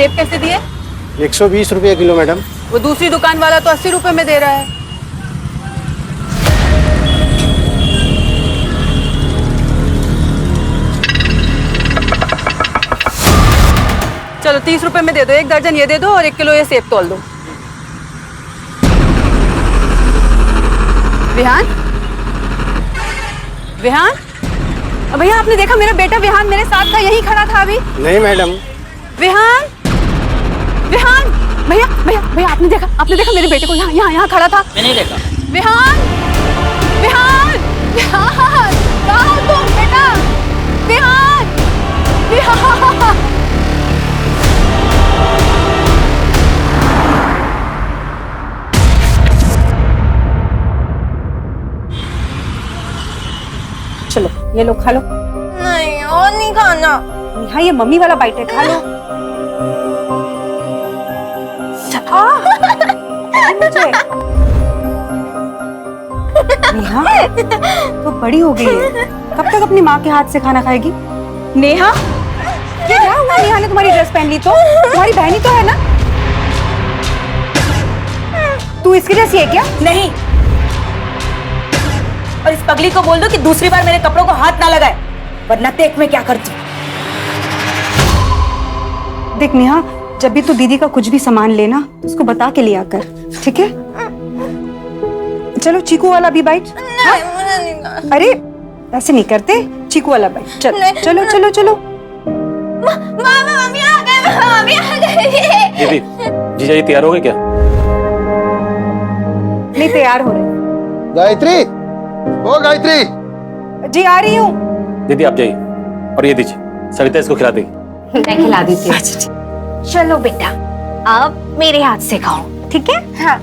सेब कैसे दिए? 120 रुपये किलो मैडम। वो दूसरी दुकान वाला तो 80 रुपए में दे रहा है। चलो 30 रुपए में दे दो, 1 दर्जन ये दे दो और 1 किलो ये सेब तोल दो। विहान, विहान, भैया आपने देखा मेरा बेटा विहान मेरे साथ था, यहीं खड़ा था अभी। नहीं मैडम। विहान, विहान, भैया भैया भैया आपने देखा मेरे बेटे को यहाँ खड़ा था? मैंने देखा। विहान, विहान, विहान, कहाँ हो तुम बेटा? विहान, विहान। चलो ये लो खा लो। नहीं और नहीं खाना। नेहा ये मम्मी वाला बाइट है, खा लो। मुझे नेहा तो बड़ी हो गई है, कब तक अपनी माँ के हाथ से खाना खाएगी? नेहा ये क्या हुआ? नेहा ने तुम्हारी ड्रेस पहन ली तो? तुम्हारी बहन ही तो है ना? तू इसकी जैसी है क्या? नहीं, और इस पगली को बोल दो कि दूसरी बार मेरे कपड़ों को हाथ ना लगाए, वरना देख मैं क्या करती। देख नेहा, जब भी तू दीदी का कुछ भी सामान लेना तो उसको बता के लिया कर, ठीक है? चलो चीकू वाला भी बाइट। नहीं, मुझे नहीं खाना। अरे ऐसे नहीं करते, चीकू वाला बाइट। चलो चलो चलो चलो। मम्मी आ गए, मम्मी आ गए। दीदी, जीजा जी तैयार हो गए क्या? नहीं तैयार हो रहे। गायत्री, ओ गायत्री। जी आ रही हूँ। दीदी आप जाइए और ये दीजिए, सविता इसको खिला देगी। मैं खिला देती हूँ। चलो बेटा, अब मेरे हाथ से खाओ, ठीक है? हाँ।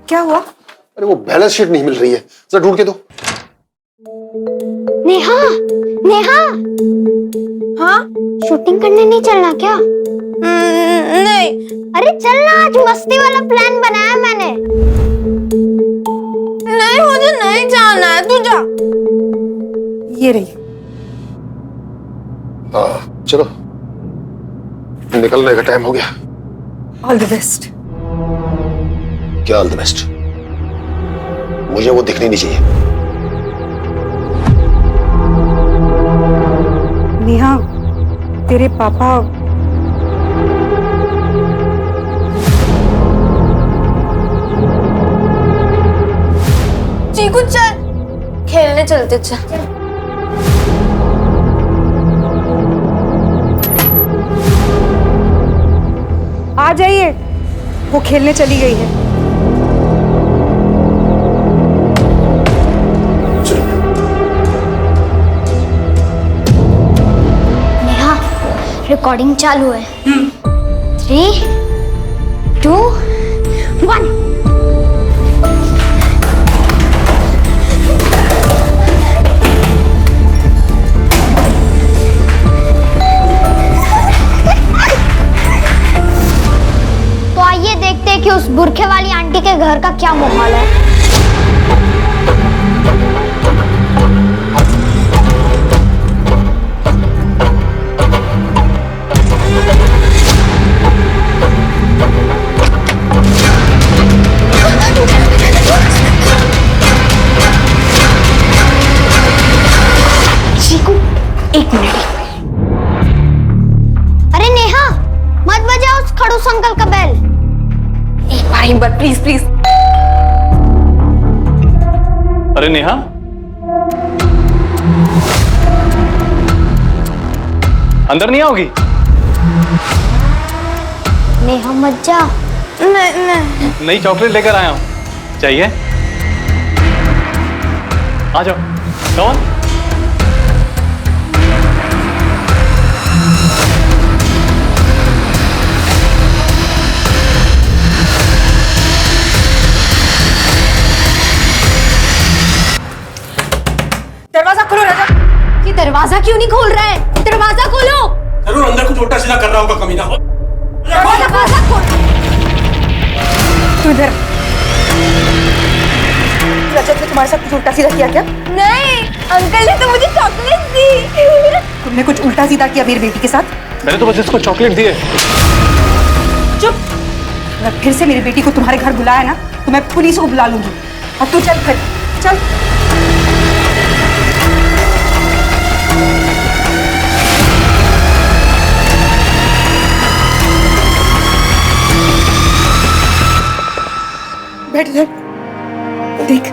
क्या हुआ? अरे वो बैलेंस शीट नहीं मिल रही है, जरा ढूंढ के दो। नेहा, नेहा, हाँ? शूटिंग करने नहीं चलना क्या? नहीं। अरे चलना, आज मस्ती वाला प्लान बनाया मैंने। नहीं, मुझे नहीं जाना है, तू जा। ये रही। हाँ चलो, निकलने का टाइम हो गया। All the best. क्या ऑल द बेस्ट? मुझे वो दिखनी नहीं चाहिए। नेहा, तेरे पापा चीकू चल, खेलने चलते। चल। आ जाइए, वो खेलने चली गई है। नेहा, रिकॉर्डिंग चालू है। 3, 2, 1। तो आइए देखते हैं कि उस बुरखे वाली आंटी के घर का क्या माहौल है। चीकू, 1 मिनट। अरे नेहा, मत बजाओ उस खड़ूस अंकल का बेल। एक बार प्लीज प्लीज। अरे नेहा, अंदर नहीं आओगी? नेहा मत जा। नहीं। नई चॉकलेट लेकर आया हूँ, चाहिए? आ जाओ, कौन? दरवाजा खोलो राजा। ये दरवाजा क्यों नहीं खोल रहा है? दरवाजा खोलो। जरूर अंदर कुछ उल्टा सीधा कर रहा होगा कमीना। दरवाजा खोल। तू इधर। रजत ने तुम्हारे साथ कुछ उल्टा सीधा किया क्या? नहीं, अंकल ने तो मुझे चॉकलेट दी। तुम तुमने कुछ उल्टा सीधा किया मेरी बेटी के साथ? मैंने तो बस इसको चॉकलेट दिए। चुप। अगर फिर से मेरी बेटी को तुम्हारे घर बुलाया ना तो मैं पुलिस को बुला लूंगी। अब तू चल फिर, चल। बैठ बैठ। देख,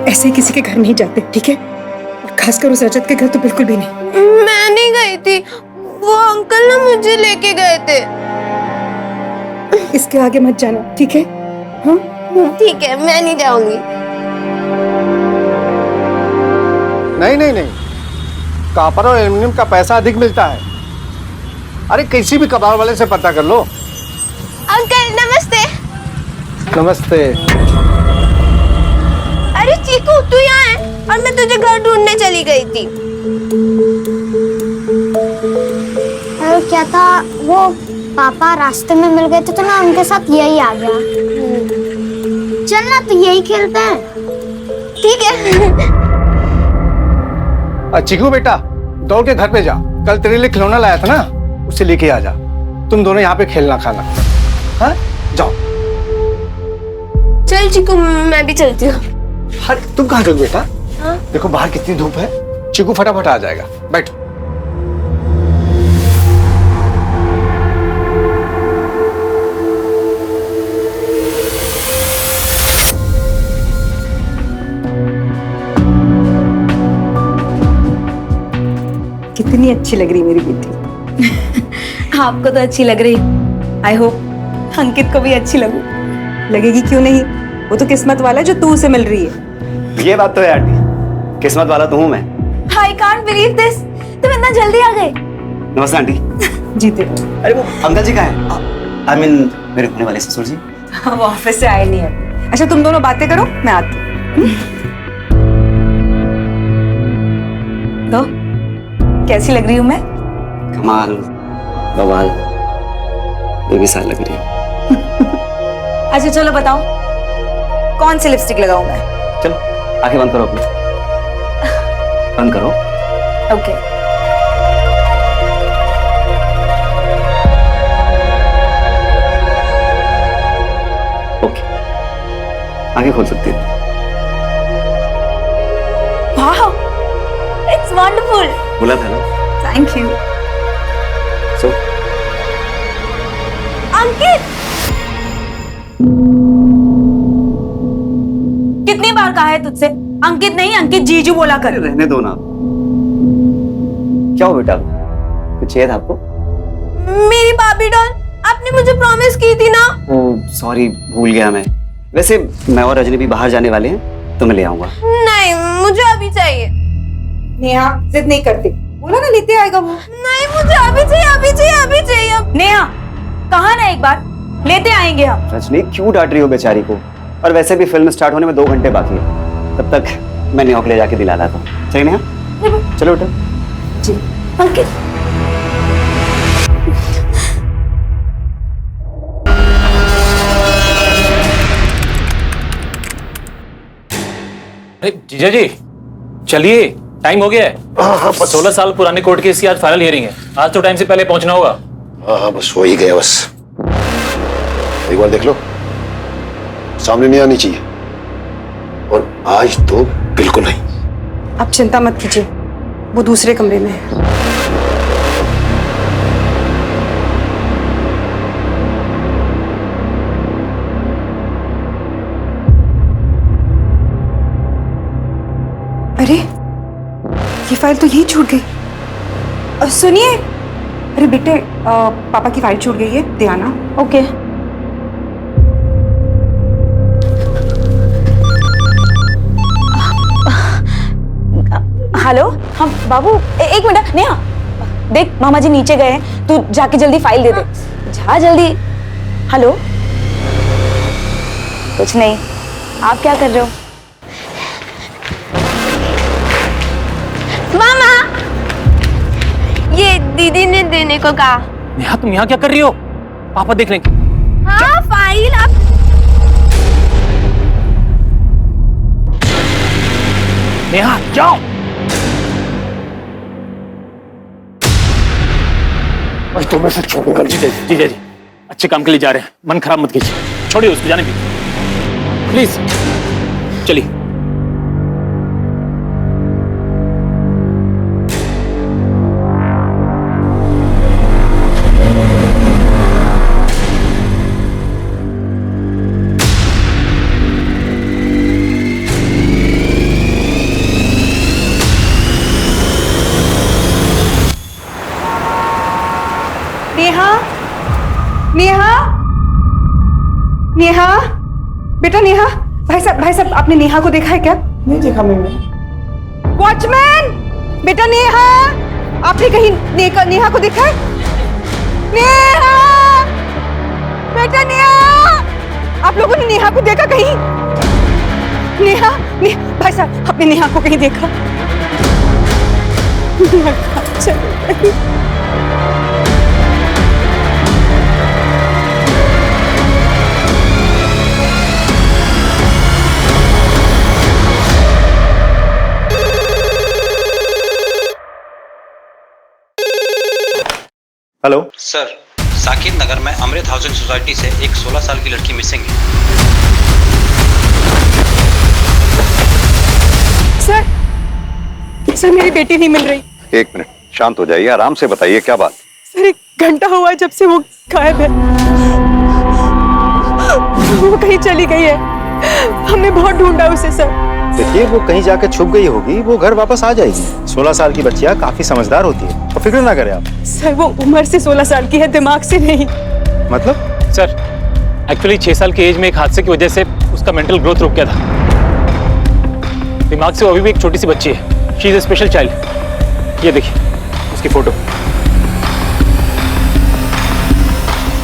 ऐसे किसी के घर नहीं जाते, ठीक है? और खासकर उस रजत के घर तो बिल्कुल भी नहीं। मैं नहीं गई थी, वो अंकल ना मुझे लेके गए थे। इसके आगे मत जाना, ठीक है? हाँ? ठीक है, मैं नहीं जाऊंगी। नहीं नहीं नहीं, कॉपर और एल्युमिनियम का पैसा अधिक मिलता है। अरे किसी भी कबाड़ वाले से पता कर लो। अंकल नमस्ते। नमस्ते। अरे चीकू, तू यहाँ है और मैं तुझे घर ढूंढने चली गई थी। अरे क्या था, वो पापा रास्ते में मिल गए थे तो ना उनके साथ यही आ गया। चल ना, तो यही खेलते हैं। ठीक है। चिकू बेटा, दौड़ के घर पे जा। कल तेरे लिए खिलौना लाया था ना, उसे लेके आ जा। तुम दोनों यहाँ पे खेलना खाना। हाँ, जाओ। चल चीकू, मैं भी चलती हूँ। अरे तुम कहाँ चल बेटा? देखो बाहर कितनी धूप है। चिकू फटाफट आ जाएगा, बैठो। कितनी अच्छी लग रही मेरी बेटी। आपको तो अच्छी लग रही। आई होप अंकित को भी अच्छी लगू। लगेगी क्यों नहीं, वो तो किस्मत वाला है जो तू उसे मिल रही है। ये बात तो है आंटी, किस्मत वाला तो हूँ मैं। I can't believe this, तुम इतना जल्दी आ गए। नमस्ते आंटी। जीते। अरे वो अंकल जी कहाँ हैं? आई मीन मेरे होने वाले ससुर जी। वो ऑफिस से आए नहीं है। अच्छा तुम दोनों बातें करो, मैं आती हूँ। तो कैसी लग रही हूँ मैं? कमाल, बवाल, बेमिसाल लग रही है। अच्छा चलो बताओ, कौन सी लिपस्टिक लगाऊं मैं? चलो आंखें बंद करो अपनी, बंद करो। ओके। ओके, आंखें खोल सकती है। वाह, इट्स वंडरफुल। बोला था ना। Thank you. सो अंकित, कितनी बार कहा है तुझसे अंकित नहीं अंकित जीजू बोला कर। रहने दो ना। क्या हो बेटा, कुछ चाहिए था आपको? मेरी बाबी डॉल, आपने मुझे प्रॉमिस की थी ना। ओह सॉरी, भूल गया मैं। वैसे मैं और रजनी भी बाहर जाने वाले हैं, तो मैं ले आऊंगा। नहीं, मुझे अभी चाहिए। नेहा जिद नहीं करती, बोला ना लेते आएगा वो। नहीं, मुझे अभी चाहिए, अभी चाहिए, अभी चाहिए। नेहा, कहा ना एक बार, लेते आएंगे हम। रजनी क्यों डांट रही हो बेचारी को? और वैसे भी फिल्म स्टार्ट होने में 2 घंटे बाकी है, तब तक मैं न्यूयॉर्क ले जाके दिला लाता हूँ। सही नेहा? चलो बेटा। जी अंकित, अरे जीजा जी चलिए, टाइम हो गया है। 16 साल पुराने कोर्ट केस की आज फाइनल हियरिंग है। आज तो टाइम से पहले पहुंचना होगा। हाँ हाँ, बस हो ही गया। बस एक बार देख लो, सामने नहीं आनी चाहिए। और आज तो बिल्कुल नहीं। आप चिंता मत कीजिए, वो दूसरे कमरे में है। अरे ये फाइल तो यही छूट गई। सुनिए, अरे बेटे, पापा की फाइल छूट गई है, दे आना। ओके। हेलो, हाँ बाबू, एक मिनट। नेहा देख, मामा जी नीचे गए हैं, तू जाके जल्दी फाइल दे दे। जा जल्दी। हेलो, कुछ नहीं, आप क्या कर रहे हो? मामा, ये दीदी ने देने को कहा। नेहा तुम यहाँ क्या कर रही हो? पापा देख लेंगे। हाँ, फाइल आप। नेहा जाओ। आज तो मैं से छोड़ूंगा नहीं। जीजा जी अच्छे काम के लिए जा रहे हैं, मन खराब मत कीजिए, छोड़िए उसको, जाने दीजिए प्लीज। चलिए। नेहा, नेहा, नेहा, बेटा नेहा, भाई साहब आपने नेहा को देखा है क्या? नहीं देखा मैंने। वॉचमैन, बेटा नेहा, आपने कहीं नेहा को देखा है? नेहा, बेटा नेहा, आप लोगों ने नेहा को देखा कहीं? नेहा, भाई साहब आपने नेहा को कहीं देखा? हेलो सर, साकिब नगर में अमृत हाउसिंग सोसाइटी से एक 16 साल की लड़की मिसिंग है। सर मेरी बेटी नहीं मिल रही। एक मिनट, शांत हो जाइए, आराम से बताइए क्या बात। सर 1 घंटा हुआ है जब से वो गायब है, वो कहीं चली गई है, हमने बहुत ढूंढा उसे सर। देखिए वो कहीं जाकर छुप गई होगी, वो घर वापस आ जाएगी। 16 साल की बच्चियां काफी समझदार होती है, तो फिक्र ना करें आप। सर वो उम्र से 16 साल की है, दिमाग से नहीं। मतलब? सर एक्चुअली 6 साल की एज में एक हादसे की वजह से उसका मेंटल ग्रोथ रुक गया था, दिमाग से वो अभी भी एक छोटी सी बच्ची है। She is a special child. ये देखिए उसकी फोटो।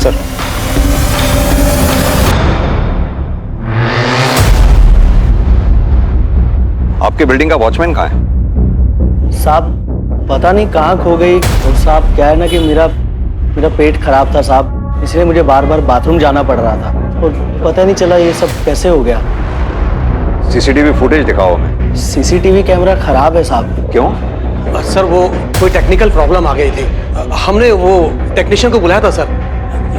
सर आपके बिल्डिंग का वॉचमैन कहाँ है? साहब पता नहीं कहाँ खो गई। और साहब क्या है ना कि मेरा पेट खराब था साहब, इसलिए मुझे बार बार बाथरूम जाना पड़ रहा था और पता नहीं चला ये सब कैसे हो गया। सीसीटीवी फुटेज दिखाओ हमें। सीसीटीवी कैमरा खराब है साहब। क्यों? सर वो कोई टेक्निकल प्रॉब्लम आ गई थी, हमने वो टेक्नीशियन को बुलाया था सर,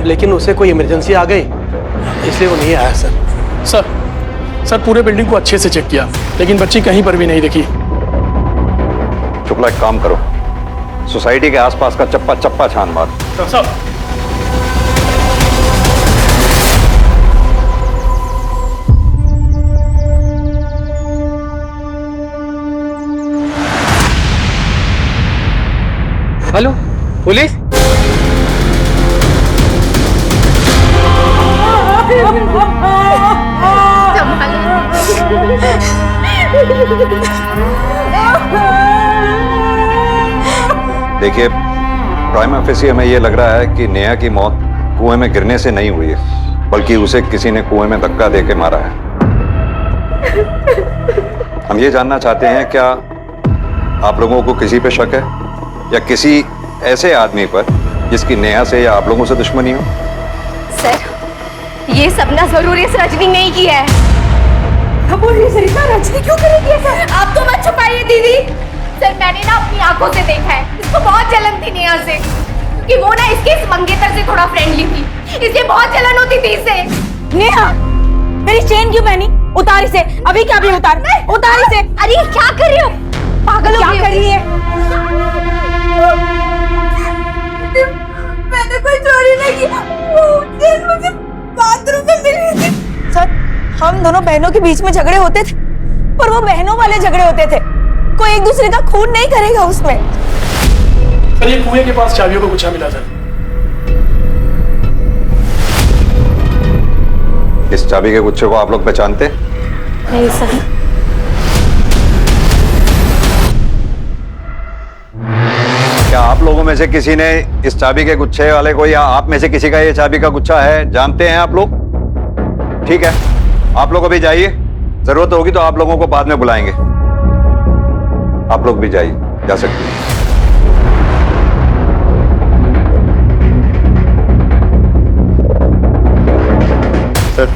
लेकिन उसे कोई इमरजेंसी आ गई इसलिए वो नहीं आया सर। सर पूरे बिल्डिंग को अच्छे से चेक किया लेकिन बच्ची कहीं पर भी नहीं दिखी। शुक्ला एक काम करो, सोसाइटी के आसपास का चप्पा चप्पा छान मार। Sir hello police? देखिए प्राइम ऑफिसिया में ये लग रहा है कि नेहा की मौत कुएं में गिरने से नहीं हुई है, बल्कि उसे किसी ने कुएं में धक्का देके मारा है। हम ये जानना चाहते हैं क्या आप लोगों को किसी पे शक है या किसी ऐसे आदमी पर जिसकी नेहा से या आप लोगों से दुश्मनी हो? सर ये सपना जरूर इस रजनी नहीं किया है। रजनी क्यों करेगी ऐसा? आप तो मत छुपाइए दीदी। सर मैंने ना अपनी आंखों से देखा है, इसको बहुत जलन थी नेहा से, क्योंकि वो ना इसके इस मंगेतर से थोड़ा फ्रेंडली थी, इसलिए बहुत जलन होती थी इससे। नेहा मेरी चेन क्यों पहनी? उतार इसे अभी, क्या भी उतार, उतार इसे। अरे क्या कर रही हो? पागल हो क्या कर रही है? मैंने कोई चोरी नहीं की, वो चेन मुझे बाथरूम में मिली थी। सर हम दोनों बहनों के बीच में झगड़े होते थे, पर वो बहनों वाले झगड़े होते थे, कोई एक दूसरे का खून नहीं करेगा उसमें। सर ये कुएं के पास चाबियों का गुच्छा मिला था। इस चाबी के गुच्छे को आप लोग पहचानते? नहीं सर। क्या आप लोगों में से किसी ने इस चाबी के गुच्छे वाले को या आप में से किसी का ये चाबी का गुच्छा है, जानते हैं आप लोग? ठीक है, आप लोग अभी जाइए, जरूरत होगी तो आप लोगों को बाद में बुलाएंगे। आप लोग भी जाइए, जा सकते हैं। सर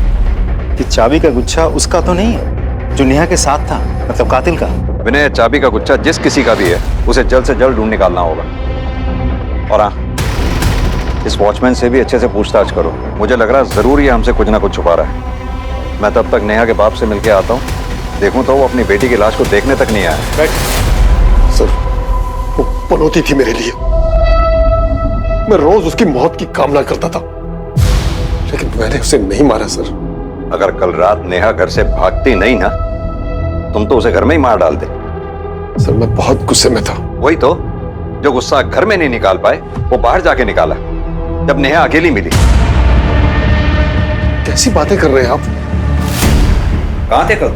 ये चाबी का गुच्छा उसका तो नहीं है जो नेहा के साथ था, मतलब कातिल का? विनय, चाबी का गुच्छा जिस किसी का भी है उसे जल्द से जल्द ढूंढ निकालना होगा। और हाँ, इस वॉचमैन से भी अच्छे से पूछताछ करो। मुझे लग रहा जरूर ये हमसे कुछ ना कुछ छुपा रहा है। मैं तब तक नेहा के बाप से मिलके आता हूँ। देखूं तो वो अपनी बेटी की लाश को देखने तक नहीं आया। सर, वो पनौती थी मेरे लिए। मैं रोज उसकी मौत की कामना करता था, लेकिन मैंने उसे नहीं मारा सर। अगर कल रात नेहा घर से भागती नहीं ना, तुम तो उसे घर में ही मार डालते। सर, मैं बहुत गुस्से में था। वही तो, जो गुस्सा घर में नहीं निकाल पाए वो बाहर जाके निकाला जब नेहा अकेली मिली। कैसी बातें कर रहे हैं आप? कहां थे कल?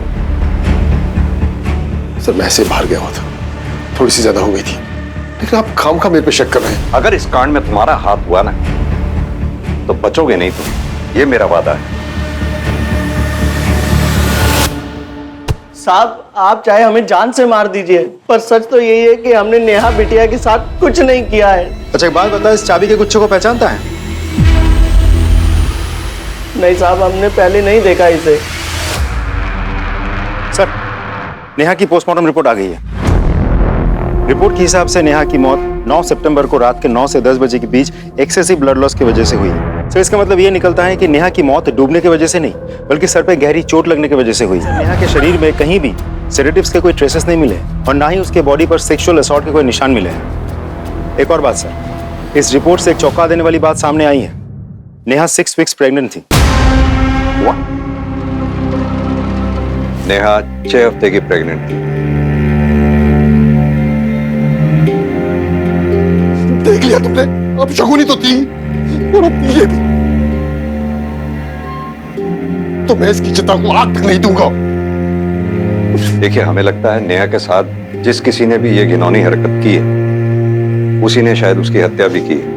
सर, मैं ऐसे बाहर गया हुआ था, थोड़ी सी ज्यादा हो गई थी, लेकिन आप खामखा मेरे पे शक कर रहे हैं। अगर इस कांड में तुम्हारा हाथ हुआ ना तो बचोगे नहीं तुम, ये मेरा वादा है। साहब, आप चाहे हमें जान से मार दीजिए, पर सच तो यही है कि हमने नेहा बिटिया के साथ कुछ नहीं किया है। अच्छा, एक बात बता, इस चाबी के गुच्छे को पहचानता है? नहीं साहब, हमने पहले नहीं देखा इसे। सर, नेहा की पोस्टमार्टम रिपोर्ट आ गई है। रिपोर्ट के हिसाब से नेहा की मौत 9 सितंबर को रात के 9 से 10 बजे के बीच एक्सेसिव ब्लड लॉस की वजह से हुई है। सर, इसका मतलब ये निकलता है कि नेहा की मौत डूबने की वजह से नहीं, बल्कि सर पे गहरी चोट लगने की वजह से हुई है। नेहा के शरीर में कहीं भी सेडेटिव्स के कोई ट्रेसेस नहीं मिले और ना ही उसके बॉडी पर सेक्सुअल असॉल्ट के कोई निशान मिले हैं। एक और बात सर, इस रिपोर्ट से एक चौंका देने वाली बात सामने आई है। नेहा 6 वीक्स प्रेग्नेंट थी। नेहा 6 हफ्ते की प्रेग्नेंट थी। देख लिया तुमने, अब शगुनी तो थी और अब ये भी। तो मैं इसकी चिता को आग तक नहीं दूंगा। देखिए, हमें लगता है नेहा के साथ जिस किसी ने भी ये घिनौनी हरकत की है, उसी ने शायद उसकी हत्या भी की है।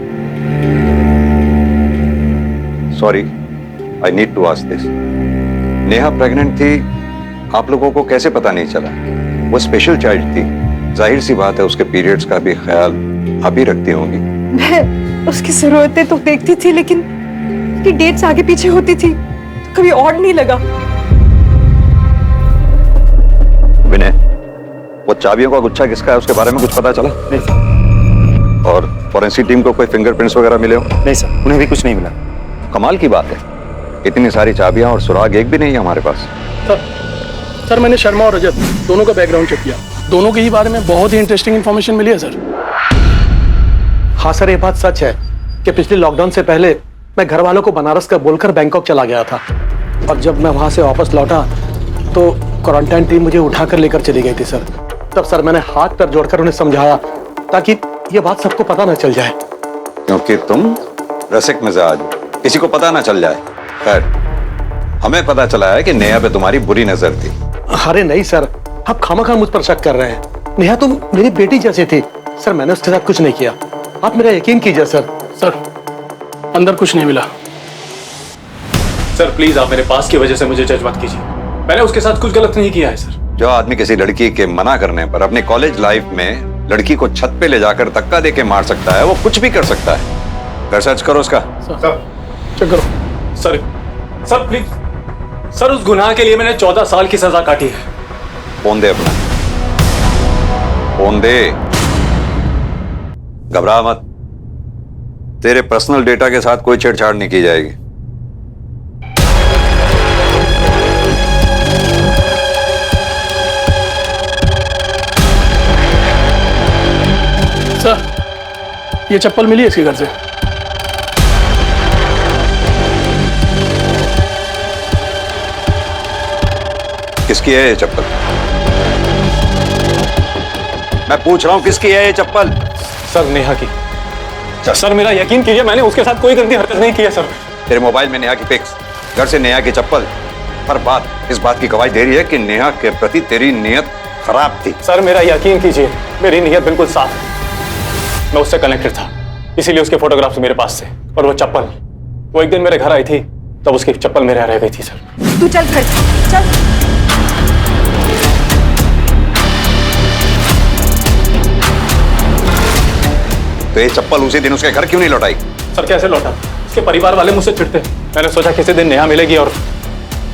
Sorry, I need to ask this. Neha pregnant थी, आप लोगों को कैसे पता नहीं चला? वो स्पेशल चाइल्ड थी, जाहिर सी बात है उसके पीरियड्स का भी ख्याल आप ही रखती होंगी। मैं उसकी जरूरतें तो देखती थी, लेकिन उसकी डेट्स आगे पीछे होती थी, तो कभी और नहीं लगा। विनय, वो चाबियों का गुच्छा किसका है, उसके बारे में कुछ पता चला? नहीं सर। और फॉरेंसिक टीम को कोई फिंगरप्रिंट्स वगैरह मिले हो? नहीं सर, उन्हें भी कुछ नहीं मिला। कमाल की बात है, इतनी सारी चाबियां और सुराग एक भी नहीं है हमारे पास। सर, मैंने शर्मा और रजत दोनों का बैकग्राउंड चेक किया। दोनों के ही बारे में बहुत ही इंटरेस्टिंग इन्फॉर्मेशन मिली है सर। हाँ सर, ये बात सच है कि पिछले लॉकडाउन से पहले मैं घर वालों को बनारस का बोलकर बैंकॉक चला गया था, और जब मैं वहां से वापस लौटा तो क्वारंटाइन टीम मुझे उठाकर लेकर चली गई थी सर। तब सर मैंने हाथ पैर जोड़कर उन्हें समझाया ताकि ये बात सबको पता ना चल जाए। क्योंकि तुम रसिक मिजाज, किसी को पता ना चल जाए। खैर, हमें पता चला है कि नेहा पे तुम्हारी बुरी नजर थी। अरे नहीं सर, आप खामखा मुझ पर शक कर रहे हैं। नेहा तुम मेरी बेटी जैसी थी सर, मैंने उसके साथ कुछ नहीं किया, आप मेरा यकीन कीजिए सर। सर, अंदर कुछ नहीं मिला। सर प्लीज, आप मेरे पास की वजह से मुझे जज मत कीजिए। मैंने उसके साथ कुछ गलत नहीं किया है सर। जो आदमी किसी लड़की के मना करने पर अपनी कॉलेज लाइफ में लड़की को छत पे ले जाकर धक्का देके मार सकता है, वो कुछ भी कर सकता है। घर सर्च करो उसका। सर, चेक करो। सर प्लीज, सर उस गुनाह के लिए मैंने 14 साल की सजा काटी है। फोन दे अपना, फोन दे। घबरा मत, तेरे पर्सनल डेटा के साथ कोई छेड़छाड़ नहीं की जाएगी। सर, ये चप्पल मिली है इसके घर से। किसकी है ये चप्पल? मैं पूछ रहा हूं किसकी है ये चप्पल? सर, नेहा की। सर मेरा यकीन कीजिए, मैंने उसके साथ कोई गंदी हरकत नहीं की है सर। तेरे मोबाइल में नेहा की पिक्स, घर से नेहा की चप्पल, हर बात इस बात की गवाही दे रही है कि नेहा के प्रति तेरी नीयत खराब थी। सर मेरा यकीन कीजिए, मेरी नीयत बिल्कुल साफ है। मैं उससे कनेक्टेड था, इसीलिए उसके फोटोग्राफ्स मेरे पास थे। और वो चप्पल, वो एक दिन मेरे घर आई थी, तब उसकी चप्पल मेरे यहाँ रह गई थी सर। तू चल घर, चल। तो ये चप्पल उसी दिन उसके घर क्यों नहीं लौटाई? सर कैसे लौटा? उसके परिवार वाले मुझसे चिढ़ते। मैंने सोचा किसी दिन नेहा मिलेगी और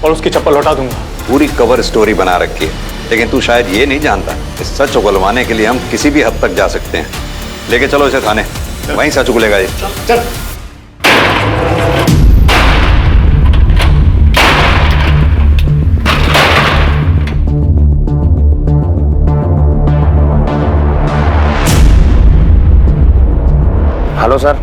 उसकी चप्पल लौटा दूंगा। पूरी कवर स्टोरी बना रखी है, लेकिन तू शायद ये नहीं जानता, इस सच उगलवाने के लिए हम किसी भी हद तक जा सकते हैं। लेके चलो इसे थाने, वहीं सच उगलेगा ये। चल। Hello sir.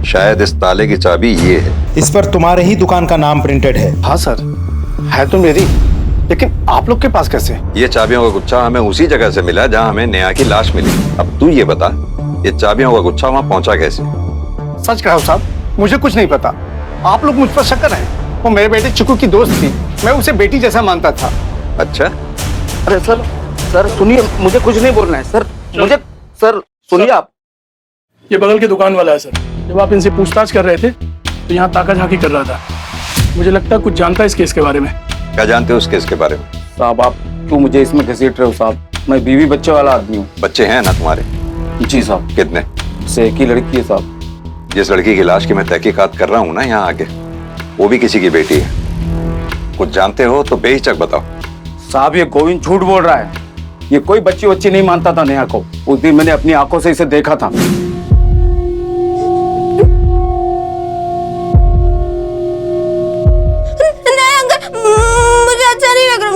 शायद इस ताले की चाबी ये है। इस पर तुम्हारे ही दुकान का नाम प्रिंटेड है। हाँ सर, है तो मेरी, लेकिन आप लोग के पास कैसे? ये चाबियों का गुच्छा हमें उसी जगह से मिला जहां हमें नेहा की लाश मिली। अब तू ये बता, ये चाबियों का गुच्छा वहां पहुंचा कैसे? सच कहो साहब, मुझे कुछ नहीं पता। आप लोग मुझ पर शक कर रहे हैं। वो मेरे बेटे चिकू की दोस्त थी, मैं उसे बेटी जैसा मानता था। अच्छा, अरे सर सुनिए, मुझे कुछ नहीं बोलना है सर। मुझे सर सुनिए आप। ये बगल के दुकान वाला है सर। जब आप इनसे पूछताछ कर रहे थे तो यहाँ ताका झांकी कर रहा था। मुझे लगता है कुछ जानता है इस केस के बारे में। क्या जानते हो उस केस के बारे में? साहब आप क्यों मुझे इसमें घसीट रहे हो साहब? मैं बीवी बच्चे वाला आदमी हूँ। बच्चे हैं ना तुम्हारे? जी साहब। कितने? से एक ही लड़की है साहब। जिस लड़की की लाश की मैं तहकीकात कर रहा हूँ ना यहाँ आके, वो भी किसी की बेटी है। कुछ जानते हो तो बेहिचक बताओ। साहब ये गोविंद झूठ बोल रहा है। ये कोई बच्ची वच्ची नहीं मानता था नेहा को। उस दिन मैंने अपनी आंखों से इसे देखा था। मुझे अच्छा नहीं लग रहा,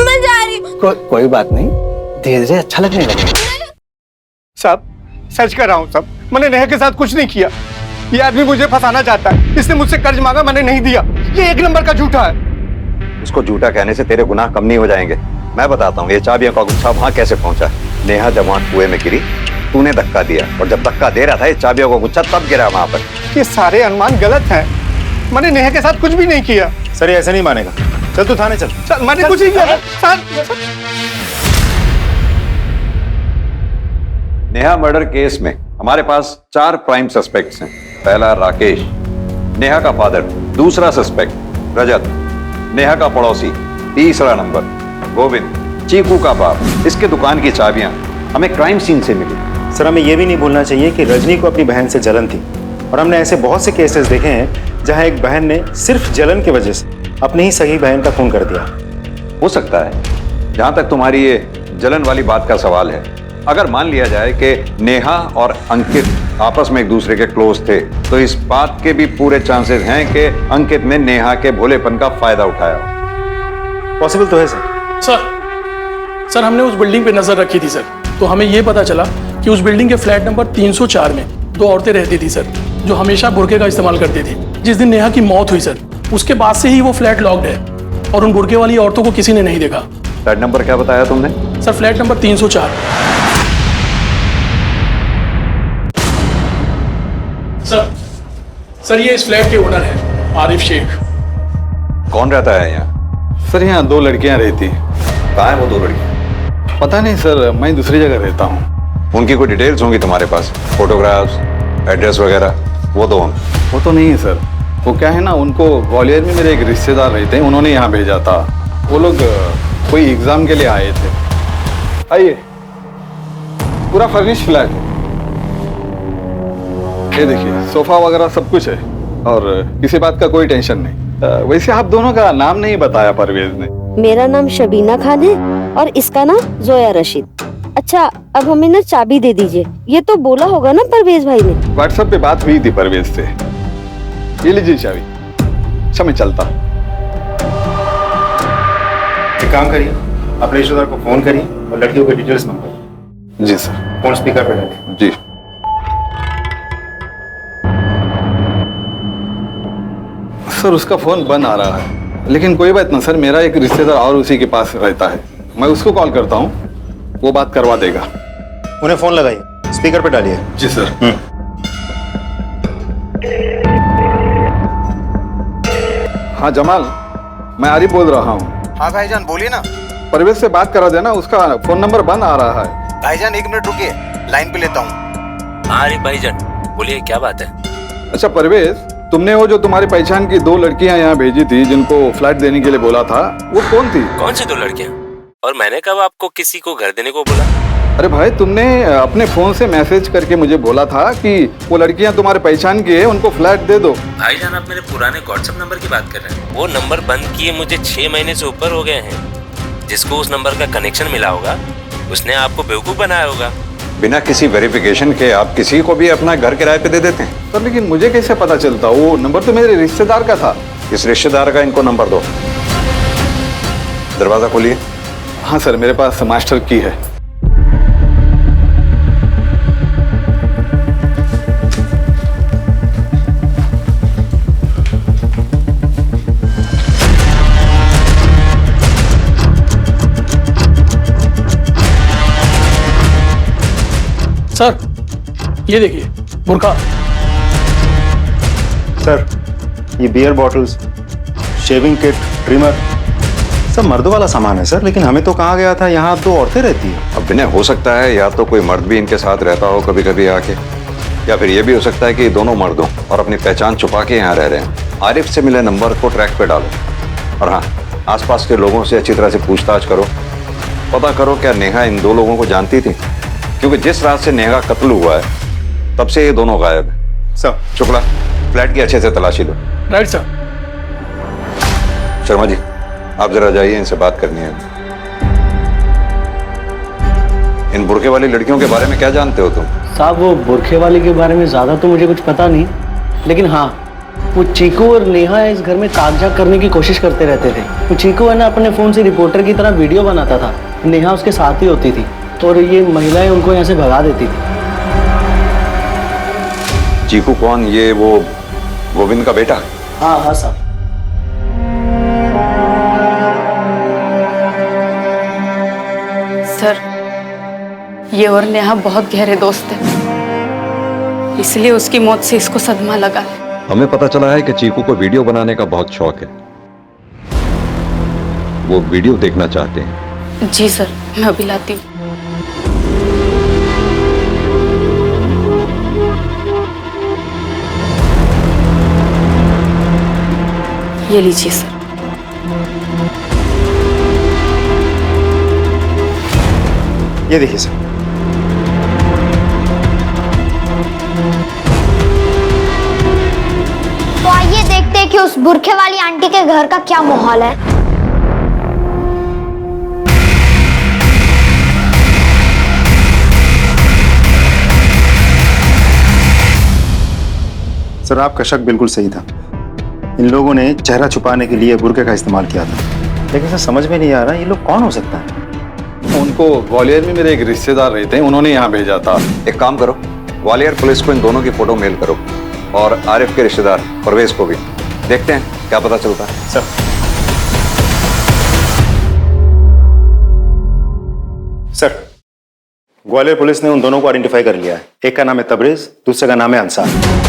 मैं जा रही हूँ। कोई बात नहीं, धीरे धीरे अच्छा लगने लगेगा। साहब सच कर रहा हूँ साहब, मैंने नेहा के साथ कुछ नहीं किया। ये आदमी मुझे फंसाना चाहता है। इसने मुझसे कर्ज मांगा, मैंने नहीं दिया। ये एक नंबर का झूठा है। उसको झूठा कहने से तेरे गुनाह कम नहीं हो जाएंगे। मैं बताता हूँ ये चाबियों का गुच्छा वहां कैसे पहुंचा। नेहा जब वहां कुएं में गिरी, तूने धक्का दिया, और जब धक्का दे रहा था ये चाबियों का गुच्छा तब गिरा वहां पर। ये सारे अनुमान गलत हैं। मैंने नेहा के साथ कुछ भी नहीं किया। सर ये ऐसे नहीं मानेगा। चल तू थाने चल। मैंने कुछ नहीं किया। नेहा मर्डर केस में हमारे पास 4 प्राइम सस्पेक्ट्स हैं। पहला राकेश, नेहा का फादर। दूसरा सस्पेक्ट रजत, नेहा का पड़ोसी। तीसरा नंबर गोविंद, चीकू का बाप। इसके दुकान की चाबियां हमें क्राइम सीन से मिली। सर हमें यह भी नहीं भूलना चाहिए कि रजनी को अपनी बहन से जलन थी, और हमने ऐसे बहुत से केसेस देखे हैं जहां एक बहन ने सिर्फ जलन की वजह से अपनी ही सगी बहन का खून कर दिया। हो सकता है, जहां तक तुम्हारी ये जलन वाली बात का सवाल है, अगर मान लिया जाए कि नेहा और अंकित आपस में एक दूसरे के क्लोज थे, तो इस बात के भी पूरे चांसेस हैं कि अंकित ने नेहा के भोलेपन का फायदा उठाया। पॉसिबल तो है सर। सर हमने उस बिल्डिंग पे नजर रखी थी सर, तो हमें ये पता चला कि उस बिल्डिंग के फ्लैट नंबर 304 में 2 औरतें रहती थी सर, जो हमेशा बुर्के का इस्तेमाल करती थी। जिस दिन नेहा की मौत हुई सर, उसके बाद से ही वो फ्लैट लॉक्ड है, और उन बुर्के वाली औरतों को किसी ने नहीं देखा। फ्लैट नंबर क्या बताया तुमने? Sir flat number 304। सर ये इस फ्लैट के ओनर हैं, आरिफ शेख। कौन रहता है यहाँ? सर यहाँ 2 लड़कियां रहती हैं। कहाँ है वो 2 लड़कियां? पता नहीं सर, मैं दूसरी जगह रहता हूँ। उनकी कोई डिटेल्स होंगी तुम्हारे पास? फोटोग्राफ्स, एड्रेस वगैरह? वो दो। वो तो नहीं है सर। वो क्या है ना, उनको ग्वालियर में मेरे एक रिश्तेदार रहते हैं, उन्होंने यहाँ भेजा था। वो लोग कोई एग्जाम के लिए आए थे। आइए, पूरा फर्निश फ्लैट है। ये देखिए, सोफा वगैरह सब कुछ है, और किसी बात का कोई टेंशन नहीं। वैसे आप दोनों का नाम नहीं बताया परवेज ने। मेरा नाम शबीना खान है और इसका नाम जोया रशीद। अच्छा, अब हमें ना चाबी दे दीजिए। ये तो बोला होगा ना परवेज भाई ने। व्हाट्सएप पे बात हुई थी परवेज से। ये लीजिए चाबी। अच्छा मैं चलता हूँ। एक काम करिए, अपने रिश्तेदार को फोन करिए और लड़कियों के डिटेल्स मंगाइए। जी सर। फोन स्पीकर पे डालिए। जी। सर उसका फोन बंद आ रहा है, लेकिन कोई बात ना सर, मेरा एक रिश्तेदार और उसी के पास रहता है, मैं उसको कॉल करता हूँ, वो बात करवा देगा। उन्हें फोन लगाइए, स्पीकर पे डालिए। जी सर। हाँ जमाल, मैं आरिफ बोल रहा हूँ। हाँ भाईजान बोलिए ना। परवेज से बात करा देना, उसका फोन नंबर बंद आ रहा है। भाईजान 1 मिनट रुकिए, लाइन पे लेता हूँ। हाँ आरिफ भाईजान बोलिए, क्या बात है? अच्छा परवेज, तुमने वो जो तुम्हारी पहचान की 2 लड़कियां यहाँ भेजी थी, जिनको फ्लैट देने के लिए बोला था, वो कौन थी? कौन सी 2 लड़कियां? और मैंने कब आपको किसी को घर देने को बोला? अरे भाई, तुमने अपने फोन से मैसेज करके मुझे बोला था कि वो लड़कियां तुम्हारे पहचान की है, उनको फ्लैट दे दो। भाईजान आप मेरे पुराने व्हाट्सएप नंबर की बात कर रहे हैं? वो नंबर बंद किए मुझे 6 महीने से ऊपर हो गए हैं। जिसको उस नंबर का कनेक्शन मिला होगा, उसने आपको बेवकूफ बनाया होगा। बिना किसी वेरिफिकेशन के आप किसी को भी अपना घर किराए पे दे देते हैं? सर लेकिन मुझे कैसे पता चलता? वो नंबर तो मेरे रिश्तेदार का था। इस रिश्तेदार का इनको नंबर दो। दरवाजा खोलिए। हाँ सर, मेरे पास मास्टर की है। सर ये देखिए बुरका। सर ये beer bottles, shaving kit, trimmer, सब मर्दों वाला सामान है सर। लेकिन हमें तो कहा गया था यहाँ 2 औरतें रहती हैं। अब विनय, हो सकता है या तो कोई मर्द भी इनके साथ रहता हो कभी कभी आके, या फिर ये भी हो सकता है कि दोनों मर्द हों और अपनी पहचान छुपा के यहाँ रह रहे हैं। आरिफ से मिले नंबर को ट्रैक पे डालो और हाँ, आसपास के लोगों से अच्छी तरह से पूछताछ करो। पता करो क्या नेहा इन 2 लोगों को जानती थी, क्योंकि जिस रात से नेहा का कत्ल हुआ है तब से ये दोनों गायब है। सर शुक्ला, फ्लैट की अच्छे से तलाशी लो। Right sir. शर्मा जी, आप जरा जाइए, इनसे बात करनी है। इन बुरके वाली लड़कियों के बारे में क्या जानते हो तुम? साहब वो बुरखे वाली के बारे में ज्यादा तो मुझे कुछ पता नहीं, लेकिन हाँ वो चीकू और नेहा इस घर में कागजात करने की कोशिश करते रहते थे। वो चीकू है ना अपने फोन से रिपोर्टर की तरह वीडियो बनाता था, नेहा उसके साथ ही होती थी और ये महिलाएं उनको यहाँ से भगा देती थी। चीकू कौन? ये वो गोविंद का बेटा? हाँ हाँ साहब। सर ये और नेहा बहुत गहरे दोस्त हैं, इसलिए उसकी मौत से इसको सदमा लगा है। हमें पता चला है कि चीकू को वीडियो बनाने का बहुत शौक है। वो वीडियो देखना चाहते हैं। जी सर, मैं अभी लाती हूँ। ये लीजिए सर। ये देखिए सर। तो आइए देखते हैं कि उस बुरखे वाली आंटी के घर का क्या माहौल है। सर आपका शक बिल्कुल सही था। इन लोगों ने चेहरा छुपाने के लिए बुरके का इस्तेमाल किया था, लेकिन सर समझ में नहीं आ रहा ये लोग कौन हो सकता है। उनको ग्वालियर में मेरे एक रिश्तेदार रहते हैं, उन्होंने यहाँ भेजा था। एक काम करो, ग्वालियर पुलिस को इन दोनों की फोटो मेल करो और आरिफ के रिश्तेदार परवेज को भी। देखते हैं क्या पता चलता है। सर सर ग्वालियर पुलिस ने उन दोनों को आइडेंटिफाई कर लिया है। एक का नाम है तबरेज, दूसरे का नाम है अंसार।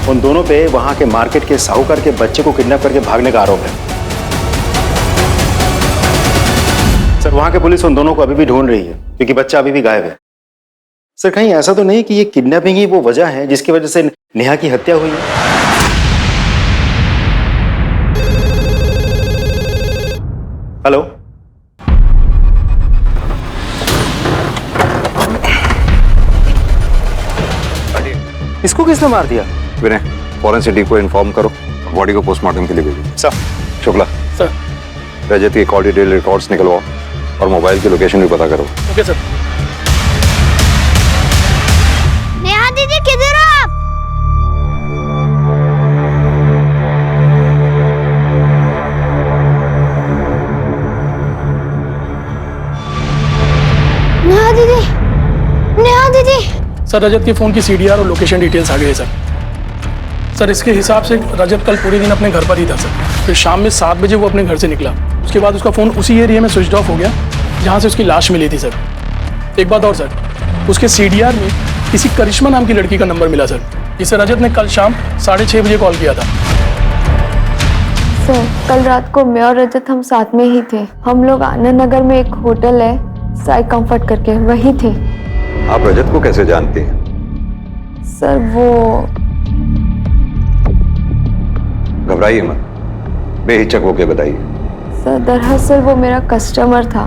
उन दोनों पे वहां के मार्केट के साहूकार के बच्चे को किडनैप करके भागने का आरोप है। सर वहां के पुलिस उन दोनों को अभी भी ढूंढ रही है, क्योंकि बच्चा अभी भी गायब है। सर कहीं ऐसा तो नहीं कि ये किडनैपिंग ही वो वजह है जिसकी वजह से नेहा की हत्या हुई है? हेलो, इसको किसने मार दिया? विनय, फॉरेंसिक टीम को इन्फॉर्म करो, बॉडी को पोस्टमार्टम के लिए भेजो। सर। शुक्ला सर, रजत की कॉल डिटेल रिकॉर्ड्स निकलवाओ और मोबाइल की लोकेशन भी पता करो। Okay sir. नेहा दीदी किधर हो आप? नेहा दीदी, नेहा दीदी। सर रजत के फोन की सीडीआर और लोकेशन डिटेल्स आ गए सर। सर इसके हिसाब से रजत कल पूरे दिन अपने घर पर ही था सर। फिर शाम में 7 बजे वो अपने घर से निकला। उसके बाद उसका फ़ोन उसी एरिया में स्विच ऑफ हो गया जहाँ से उसकी लाश मिली थी सर। एक बात और सर, उसके सीडीआर में किसी करिश्मा नाम की लड़की का नंबर मिला सर, जिसे रजत ने कल शाम 6:30 बजे कॉल किया था। सर कल रात को मैं और रजत हम साथ में ही थे। हम लोग आनंद नगर में एक होटल है साई कंफर्ट करके, वही थे। आप रजत को कैसे जानती हैं? सर वो घबराइए मत, बेहिचक होके बताइए। सर दरअसल वो मेरा कस्टमर था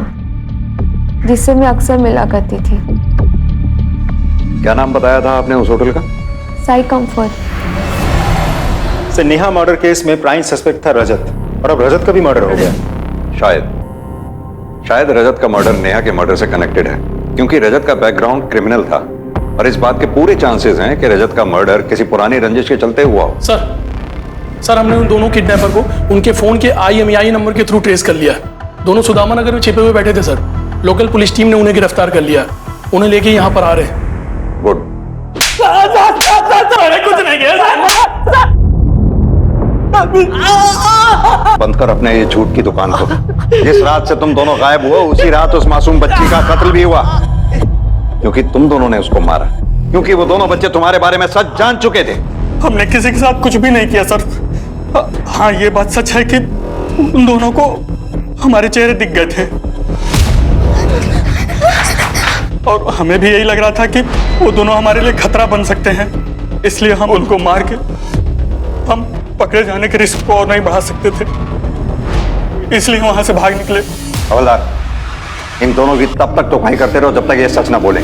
जिससे मैं अक्सर मिला करती थी। क्या नाम बताया था आपने उस होटल का? Sai comfort. Sir Neha murder case में प्राइम सस्पेक्ट था रजत, और अब रजत का भी मर्डर हो गया। शायद रजत का मर्डर नेहा के मर्डर से कनेक्टेड है, क्योंकि रजत का बैकग्राउंड क्रिमिनल था और इस बात के पूरे चांसेस हैं कि रजत का मर्डर किसी पुरानी रंजिश के चलते हुआ हो। सर सर हमने उन दोनों किडनैपर को उनके फोन के IMEI नंबर के थ्रू ट्रेस कर लिया। दोनों सुदामा नगर में छिपे हुए बैठे थे सर। लोकल पुलिस टीम ने उन्हें गिरफ्तार कर लिया, उन्हें लेके यहाँ पर आ रहे हैं। गुड। कुछ नहीं किया। बंद कर अपने ये झूठ की दुकान को। जिस रात से तुम दोनों गायब हुए उसी रात उस मासूम बच्ची का कत्ल भी हुआ, क्योंकि तुम दोनों ने उसको मारा, क्योंकि वो दोनों बच्चे तुम्हारे बारे में सच जान चुके थे। हमने किसी के साथ कुछ भी नहीं किया सर। हाँ ये बात सच है कि उन दोनों को हमारे चेहरे दिख गए थे और हमें भी यही लग रहा था कि वो दोनों हमारे लिए खतरा बन सकते हैं, इसलिए हम उनको मार के हम पकड़े जाने के रिस्क को और नहीं बढ़ा सकते थे, इसलिए वहां से भाग निकले। हवलदार, इन दोनों की तब तक तो करते रहो जब तक ये सच ना बोले।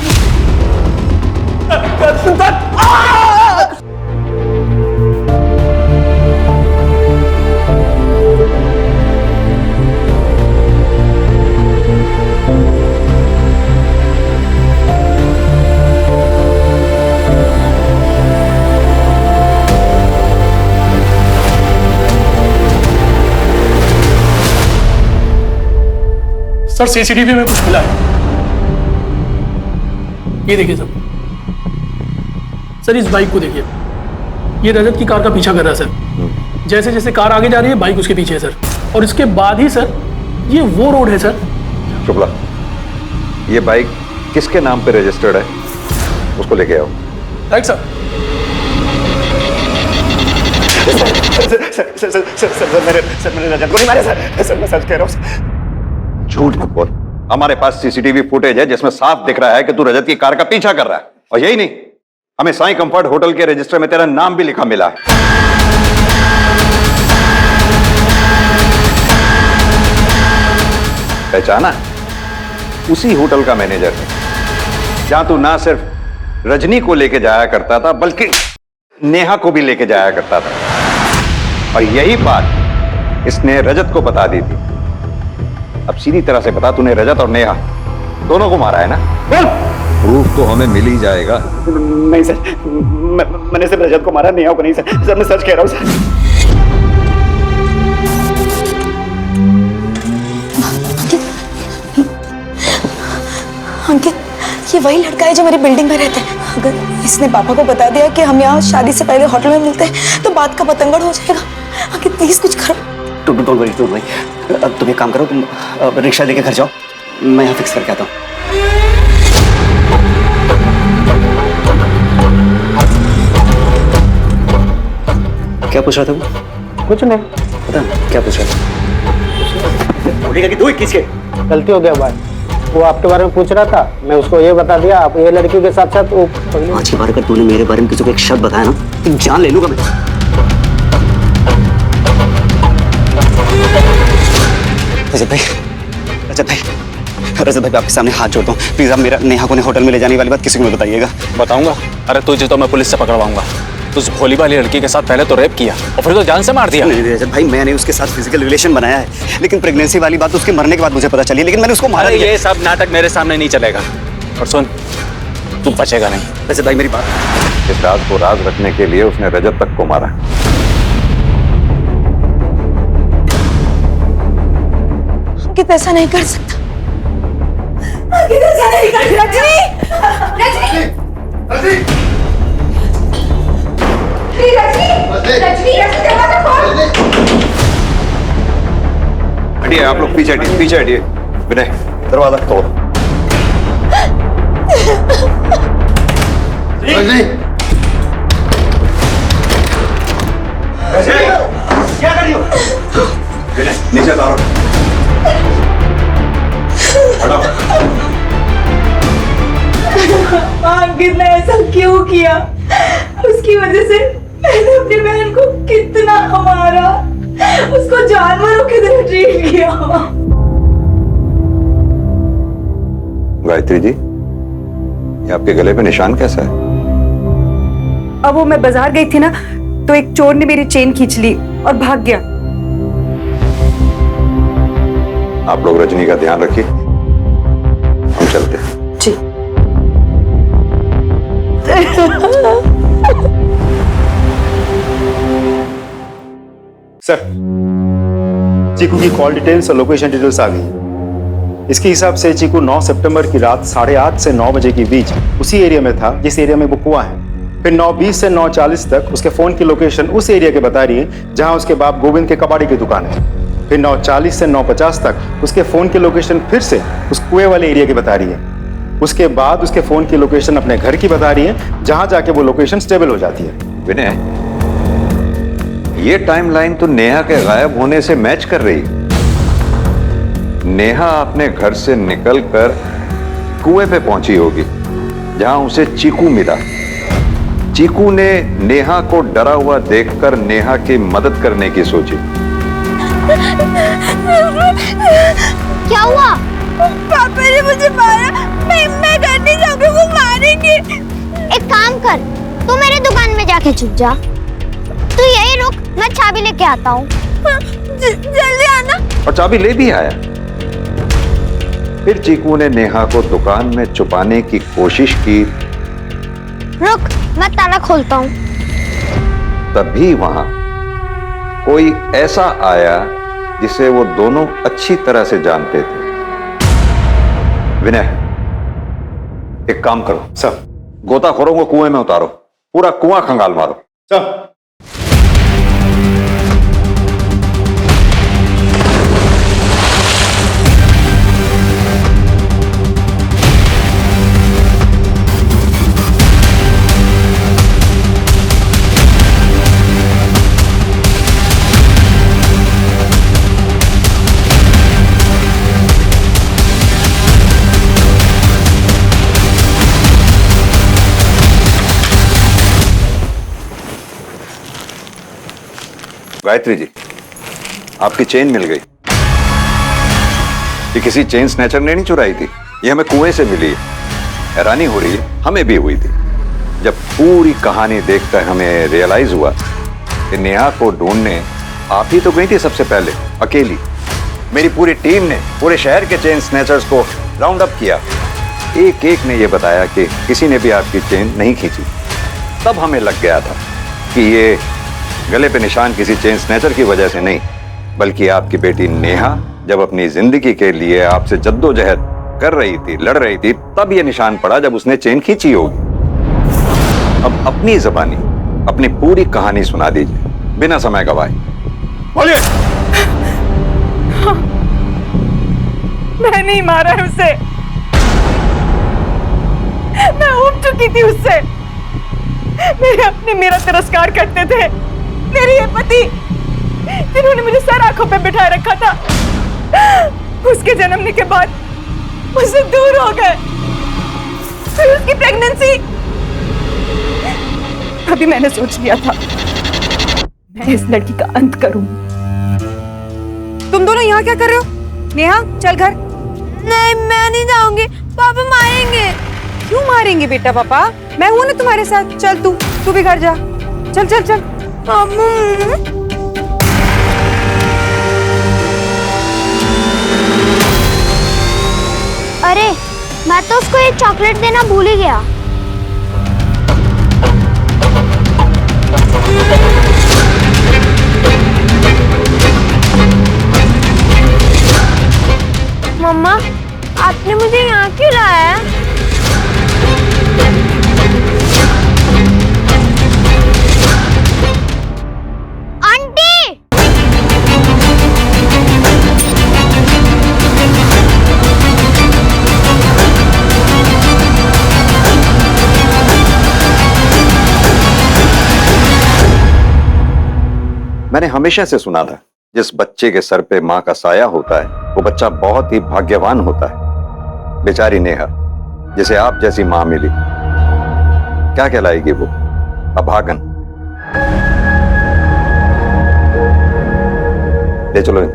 सर CCTV में कुछ मिला है, ये देखिए सर इस बाइक को देखिए, ये रजत की कार का पीछा कर रहा है सर। जैसे जैसे कार आगे जा रही है बाइक उसके पीछे है सर, और इसके बाद ही सर ये वो रोड है सर। शुक्ला, ये बाइक किसके नाम पे रजिस्टर्ड है, उसको लेके आओ। Right sir. मैंने रजत को नहीं मारा सर, मैं सच कह रहा हूँ। झूठ मत बोल, हमारे पास CCTV फुटेज है जिसमें साफ दिख रहा है कि तू रजत की कार का पीछा कर रहा है। और यही नहीं, हमें साईं कंफर्ट होटल के रजिस्टर में तेरा नाम भी लिखा मिला है। पहचाना? उसी होटल का मैनेजर है जहां तू ना सिर्फ रजनी को लेके जाया करता था बल्कि नेहा को भी लेके जाया करता था, और यही बात इसने रजत को बता दी थी। अब सीधी तरह से बता, तूने रजत और नेहा दोनों को मारा है ना? बोल। प्रूफ तो हमें मिल ही जाएगा। नहीं सर, मैंने सिर्फ रजत को मारा, नेहा को नहीं सर। मैं सच कह रहा हूँ सर। अंकित, ये वही लड़का है जो मेरी बिल्डिंग में रहता है। अगर इसने पापा को बता दिया कि हम यहाँ शादी से पहले होटल में मिलते हैं तो बात का पतंगड़ हो जाएगा। अंकित प्लीज कुछ करो। डोंट वरी अब तुम एक काम करो, तुम रिक्शा लेके घर जाओ, मैं यहाँ फिक्स करके आता हूँ। क्या पूछ रहा था वो? कुछ नहीं। पता नहीं क्या पूछ रहा था? बोलेगा कि 2 21 के गलती हो गया भाई, वो आपके बारे में पूछ रहा था, मैं उसको ये बता दिया। आप ये लड़की के साथ साथ वो आज की बार अगर तूने मेरे बारे में किसी को एक शब्द बताया ना तो जान ले लूंगा मैं। रजत भाई आपके सामने हाथ जोड़ता हूँ, प्लीज आप मेरा नेहा को होटल में ले जाने वाली बात किसी को मत बताइएगा। बताऊंगा? अरे तुझे तो मैं पुलिस से पकड़वाऊंगा। उस भोली वाली लड़की के साथ पहले तो रेप किया और फिर तो जान से मार दिया। नहीं रजत भाई, मैंने उसके साथ फिजिकल रिलेशन बनाया है, लेकिन प्रेगनेंसी वाली बात उसके मरने के बाद मुझे पता चली, लेकिन मैंने उसको मारा। ये सब नाटक मेरे सामने नहीं चलेगा। और सुन, तू बचेगा नहीं। रजत भाई मेरी बात, इस राज को राज रखने के लिए उसने रजत तक को मारा। अंकित ऐसा नहीं कर सकता। अंकित ऐसा नहीं कर सकता। रजनी! रजनी! हटिए आप लोग, पीछे हटिए, पीछे हटिए। विनय, दरवाजा तोड़। क्या कर रही हो? विनय, नीचे उतारो। अंकित ने ऐसा क्यों किया? उसकी वजह से मैंने अपनी बहन को कितना मारा, उसको जानवरों की तरह ट्रीट किया। गायत्री जी, ये आपके गले पे निशान कैसा है? अब वो मैं बाजार गई थी ना, तो एक चोर ने मेरी चेन खींच ली और भाग गया। आप लोग रजनी का ध्यान रखिए, हम चलते हैं। जी। सर, चीकू की कॉल डिटेल्स और लोकेशन डिटेल्स आ गई। इसके हिसाब से चीकू 9 सितंबर की रात 8:30 से 9 बजे के बीच उसी एरिया में था जिस एरिया में वो कुआं है। फिर 9:20 से 9:40 तक उसके फोन की लोकेशन उस एरिया के बता रही है जहां उसके बाप गोविंद के कबाड़ी की दुकान है। फिर 9:40 से 9:50 तक उसके फोन की लोकेशन फिर से उस कुएं वाले एरिया की बता रही है। उसके बाद उसके फोन की लोकेशन अपने घर की बता रही है जहां जाके वो लोकेशन स्टेबल हो जाती है। विनय, ये टाइमलाइन तो नेहा के गायब होने से मैच कर रही है। नेहा अपने घर से निकलकर कुएं पे पहुंची होगी जहां उसे चीकू मिला। चीकू ने नेहा को डरा हुआ देखकर नेहा की मदद करने की सोची। क्या हुआ? पापा ने मुझे मारा। मैं घर नहीं जाऊंगी, वो मारेंगे। एक काम कर, तू मेरी दुकान में जाके छुप जा। तू यही रुक, मैं चाबी लेके आता हूँ। जल्दी आना। और चाबी ले भी आया। फिर चीकू ने नेहा को दुकान में छुपाने की कोशिश की। रुक, मैं ताला खोलता हूँ। तभी वहां कोई ऐसा आया जिसे वो दोनों अच्छी तरह से जानते थे। विनय, एक काम करो सर, गोताखोरों को कुएं में उतारो, पूरा कुआं खंगाल मारो। सर, गायत्री जी, आपकी चेन मिल गई। ये किसी चेन स्नैचर ने नहीं चुराई थी, ये हमें कुएं से मिली है। हैरानी हो रही है, हमें भी हुई थी जब पूरी कहानी देखकर हमें रियलाइज हुआ कि नेहा को ढूंढने आप ही तो गई थी सबसे पहले, अकेली। मेरी पूरी टीम ने पूरे शहर के चेन स्नैचर्स को राउंड अप किया। एक एक ने यह बताया कि किसी ने भी आपकी चेन नहीं खींची। तब हमें लग गया था कि ये गले पे निशान किसी चेन स्नैचर की वजह से नहीं, बल्कि आपकी बेटी नेहा जब अपनी जिंदगी के लिए आपसे जद्दोजहद कर रही थी, लड़ रही थी, तब ये निशान पड़ा जब उसने चेन खींची होगी। अब अपनी ज़बानी अपनी पूरी कहानी सुना दीजिए बिना समय गवाए। बोलिए। मैं नहीं मारा है उसे, मैं उठ चुकी थी उससे। मेरे अपने मेरा तिरस्कार करते थे। मेरे ये पति जिन्होंने मुझे सर आंखों पे बिठाए रखा था, उसके जन्मने के बाद मुझसे दूर हो गए। फिर उसकी प्रेगनेंसी, अभी मैंने सोच लिया था मैं इस लड़की का अंत करूं। तुम दोनों यहाँ क्या कर रहे हो? नेहा, चल घर। नहीं, मैं नहीं जाऊंगी, पापा मारेंगे। क्यों मारेंगे बेटा? पापा, मैं हूं ना तुम्हारे साथ। चल तू भी घर जा। चल चल चल। अरे, मैं तो उसको एक चॉकलेट देना भूल ही गया। मम्मा, आपने मुझे यहाँ क्यों लाया है? मैंने हमेशा से सुना था जिस बच्चे के सर पे माँ का साया होता है वो बच्चा बहुत ही भाग्यवान होता है। बेचारी नेहा, जिसे आप जैसी माँ मिली, क्या कहलाएगी वो? अभागन। ले चलो।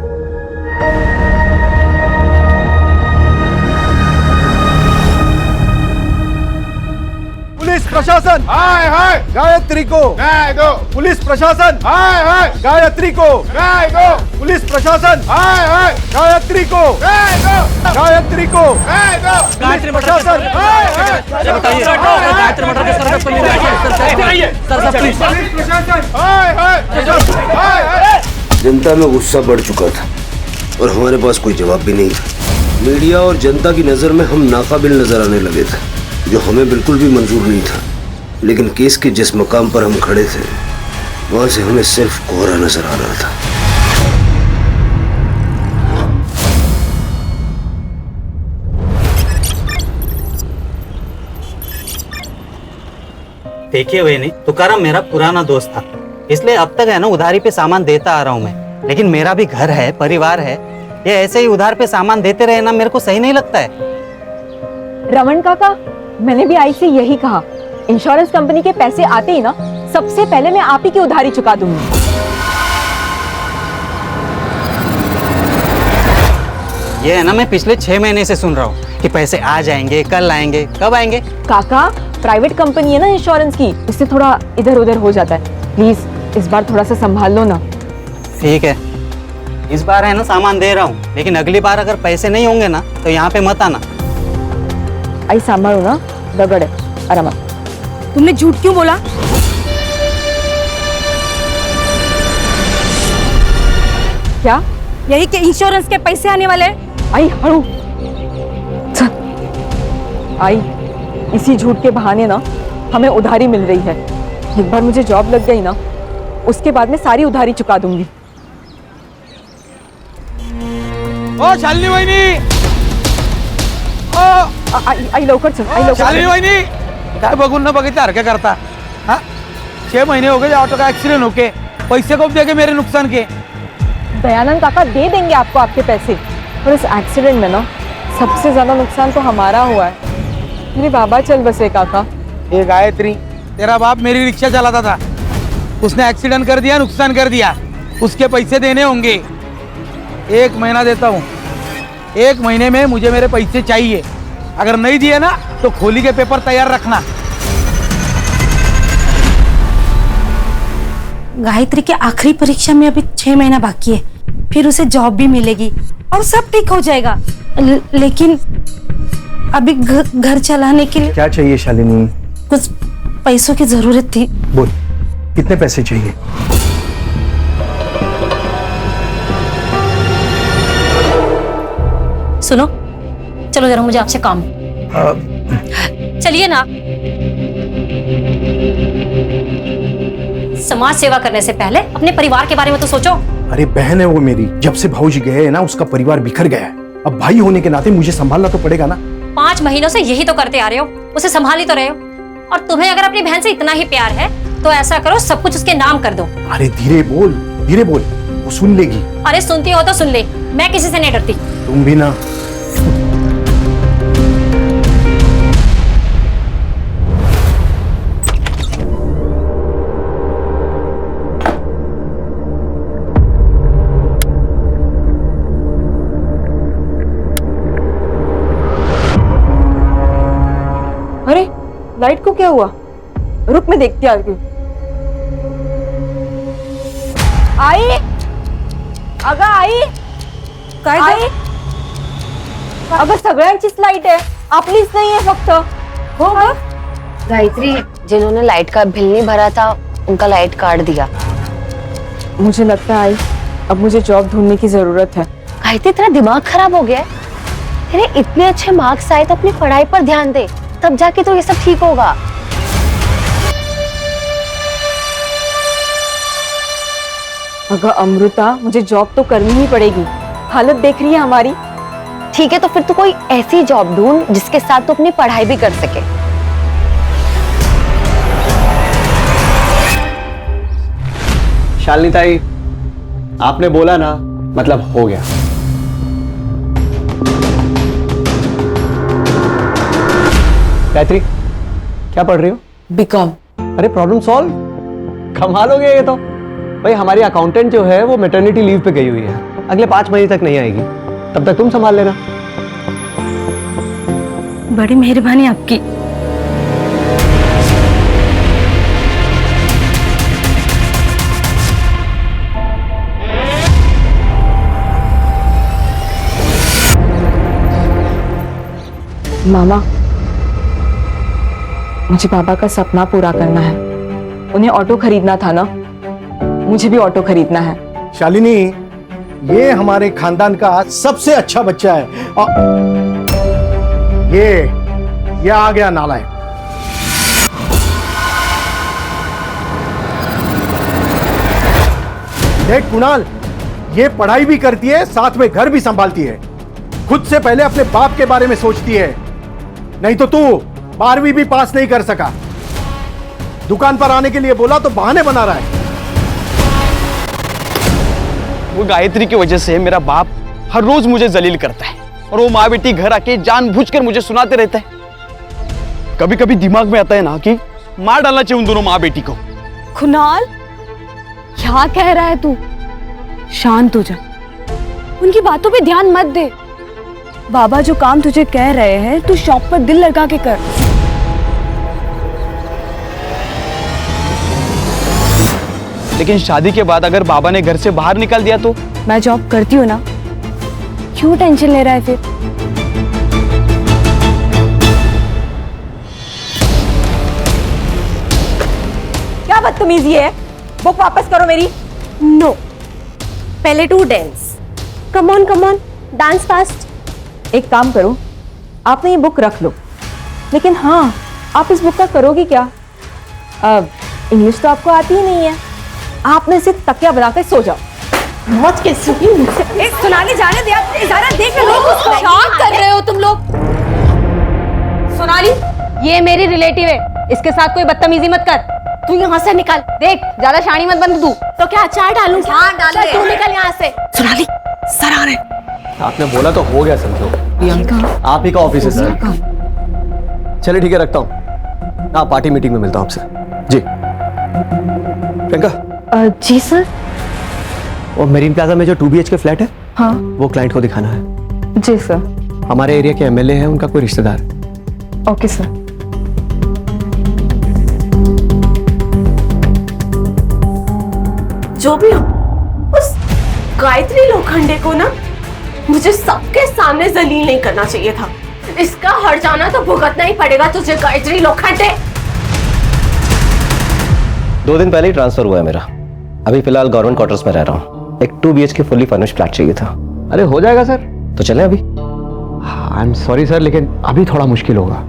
पुलिस प्रशासन, हाय हाय गायत्री को न्याय दो। पुलिस प्रशासन, हाय हाय गायत्री को न्याय दो। पुलिस प्रशासन, हाय हाय गायत्री को न्याय दो। गायत्री को न्याय दो। गायत्री प्रशासन, हाय हाय गायत्री मर्डर के सर पे सर प्लीज। पुलिस प्रशासन, हाय हाय हाय हाय जनता में गुस्सा बढ़ चुका था और हमारे पास कोई जवाब भी नहीं था। मीडिया और जनता की नज़र में हम नाकाबिल नजर आने लगे थे, जो हमें बिल्कुल भी मंजूर नहीं था। लेकिन केस के जिस मकाम पर हम खड़े थे वहां से हमें सिर्फ कोहरा नजर आ रहा था। देखिए वही नहीं, तुकाराम मेरा पुराना दोस्त था, इसलिए अब तक है ना उधारी पे सामान देता आ रहा हूँ मैं। लेकिन मेरा भी घर है, परिवार है, ये ऐसे ही उधार पे सामान देते रहे ना मेरे को सही नहीं लगता है। रमन काका, मैंने भी आई से यही कहा, इंश्योरेंस कंपनी के पैसे आते ही ना सबसे पहले मैं आप ही की उधारी चुका दूंगी। ये है ना, मैं पिछले 6 महीने से सुन रहा हूँ कि पैसे आ जाएंगे, कल आएंगे, कब आएंगे। काका, प्राइवेट कंपनी है ना इंश्योरेंस की, इससे थोड़ा इधर उधर हो जाता है। प्लीज इस बार थोड़ा सा संभाल लो ना। ठीक है, इस बार है ना सामान दे रहा हूँ, लेकिन अगली बार अगर पैसे नहीं होंगे ना तो यहाँ पे मत आना। आई सांभळू ना, दगड़ है आराम। तुमने झूठ क्यों बोला? क्या? यही के इंश्योरेंस के पैसे आने वाले? आई हड़ू आई, इसी झूठ के बहाने ना हमें उधारी मिल रही है। एक बार मुझे जॉब लग गई ना, उसके बाद मैं सारी उधारी चुका दूंगी। ओ शालिनी वहिनी, आई लवकर चल, आई लवकर। शालिनी वहिनी, काय बघून न बघितल्यासारखं करता? हाँ, 6 महीने हो गए ऑटो का एक्सीडेंट होके, पैसे कब देंगे मेरे नुकसान के? दयानंद काका दे देंगे आपको आपके पैसे, और इस एक्सीडेंट में ना सबसे ज्यादा नुकसान तो हमारा हुआ है। मेरे बाबा चल बसे काका। ये गायत्री, तेरा बाप मेरी रिक्शा चलाता था, उसने एक्सीडेंट कर दिया, नुकसान कर दिया, उसके पैसे देने होंगे। 1 महीना देता हूँ, 1 महीने में मुझे मेरे पैसे चाहिए। अगर नहीं दिए ना तो खोली के पेपर तैयार रखना। गायत्री के आखिरी परीक्षा में अभी 6 महीना बाकी है, फिर उसे जॉब भी मिलेगी और सब ठीक हो जाएगा। लेकिन अभी घर चलाने के लिए क्या चाहिए शालिनी? कुछ पैसों की जरूरत थी। बोल, कितने पैसे चाहिए? सुनो, चलो जरा मुझे आपसे काम है। चलिए ना। समाज सेवा करने से पहले अपने परिवार के बारे में तो सोचो। अरे बहन है वो मेरी, जब से भाऊजी गए हैं ना उसका परिवार बिखर गया है। अब भाई होने के नाते मुझे संभालना तो पड़ेगा ना। 5 महीनों से यही तो करते आ रहे हो, उसे संभाल ही तो रहे हो। और तुम्हें अगर अपनी बहन से इतना ही प्यार है तो ऐसा करो, सब कुछ उसके नाम कर दो। अरे धीरे बोल, वो सुन लेगी। अरे सुनती हो तो सुन ले, मैं किसी से नहीं डरती। तुम भी ना। अरे लाइट को क्या हुआ? रुक, मैं देखती आ रही हूँ। आई, अगं आई, काय आई, अगं सगळ्यांचीच लाईट आहे, आपलीच नाही आहे फक्त। हो ग गायत्री, जिन्होंने लाइट का बिल नहीं भरा था उनका लाइट काट दिया। मुझे लगता है आई, अब मुझे जॉब ढूंढने की जरूरत है। गायत्री, तेरा दिमाग खराब हो गया है? तेरे इतने अच्छे मार्क्स आए तो अपनी पढ़ाई पर ध्यान दे, तब जाके तो ये सब ठीक होगा। अगर अमृता, मुझे जॉब तो करनी ही पड़ेगी, हालत देख रही है हमारी। ठीक है, तो फिर तू कोई ऐसी जॉब ढूंढ जिसके साथ तू अपनी पढ़ाई भी कर सके। शालिनी ताई, आपने बोला ना, मतलब हो गया। गायत्री, क्या पढ़ रही हो? बीकॉम। अरे प्रॉब्लम सॉल्व, कमाल हो गया ये तो। भाई हमारी अकाउंटेंट जो है वो मैटरनिटी लीव पे गई हुई है, अगले 5 महीने तक नहीं आएगी, तब तक तुम संभाल लेना। बड़ी मेहरबानी आपकी। मामा, मुझे पापा का सपना पूरा करना है। उन्हें ऑटो खरीदना था ना, मुझे भी ऑटो खरीदना है। शालिनी, ये हमारे खानदान का सबसे अच्छा बच्चा है। ये आ गया नालायक। देख कुणाल, ये पढ़ाई भी करती है, साथ में घर भी संभालती है। खुद से पहले अपने बाप के बारे में सोचती है। नहीं तो तू 12वीं भी पास नहीं कर सका। दुकान पर आने के लिए बोला तो बहाने बना रहा है। वो गायत्री की वजह से मेरा बाप हर रोज मुझे जलील करता है और वो माँ बेटी घर आके जानबूझकर मुझे सुनाते रहता है। कभी कभी दिमाग में आता है ना कि मार डालना चाहिए उन दोनों माँ बेटी को। कुणाल, क्या कह रहा है तू? शांत हो जा, उनकी बातों पे ध्यान मत दे। बाबा जो काम तुझे कह रहे हैं तू शॉप पर दिल लगा के कर। लेकिन शादी के बाद अगर बाबा ने घर से बाहर निकाल दिया तो? मैं जॉब करती हूँ ना, क्यों टेंशन ले रहा है फिर? क्या बदतमीजी है? बुक वापस करो मेरी। नो, पहले टू dance. Come on dance fast. एक काम करो, आपने ये बुक रख लो, लेकिन हाँ, आप इस बुक का करोगी क्या? इंग्लिश तो आपको आती ही नहीं है। आप में से तकिया बनाकर सो जाओ। मौत कैसी हुई मुझसे? सोनाली जाने दे, आप इजारा देख लो। क्या कर रहे हो तुम लोग? सोनाली, ये मेरी रिलेटिव है, इसके साथ कोई बदतमीजी मत कर। तू यहाँ से निकल। देख, ज्यादा शानी मत बन तू। तो क्या अचार डालूं? हाँ डाल दे। तू निकल यहाँ से। सोनाली, सर आ रहे। आपने बोला तो हो गया समझो। प्रियंका, आप ही का ऑफिस है सर। चलिए ठीक है, रखता हूँ। हाँ, पार्टी मीटिंग में मिलता हूँ आपसे। जी प्रियंका। जी सर। और मेरीन प्लाजा में जो 2 BHK फ्लैट है, हाँ, वो क्लाइंट को दिखाना है। जी सर। हमारे एरिया के MLA हैं, उनका कोई रिश्तेदार। Okay sir. जो भी हो, उस गायत्री लोखंडे को ना मुझे सबके सामने जलील नहीं करना चाहिए था। इसका हर जाना तो भुगतना ही पड़ेगा तुझे, गायत्री लोखंडे। 2 दिन पहले ही ट्रांसफर हुआ है मेरा। अभी फिलहाल गवर्नमेंट क्वार्टर्स में रह रहा हूँ। एक 2 BHK फुल्ली फर्निश्ड फ्लैट चाहिए था। अरे हो जाएगा सर। तो चलें अभी? आई एम सॉरी सर, लेकिन अभी थोड़ा मुश्किल होगा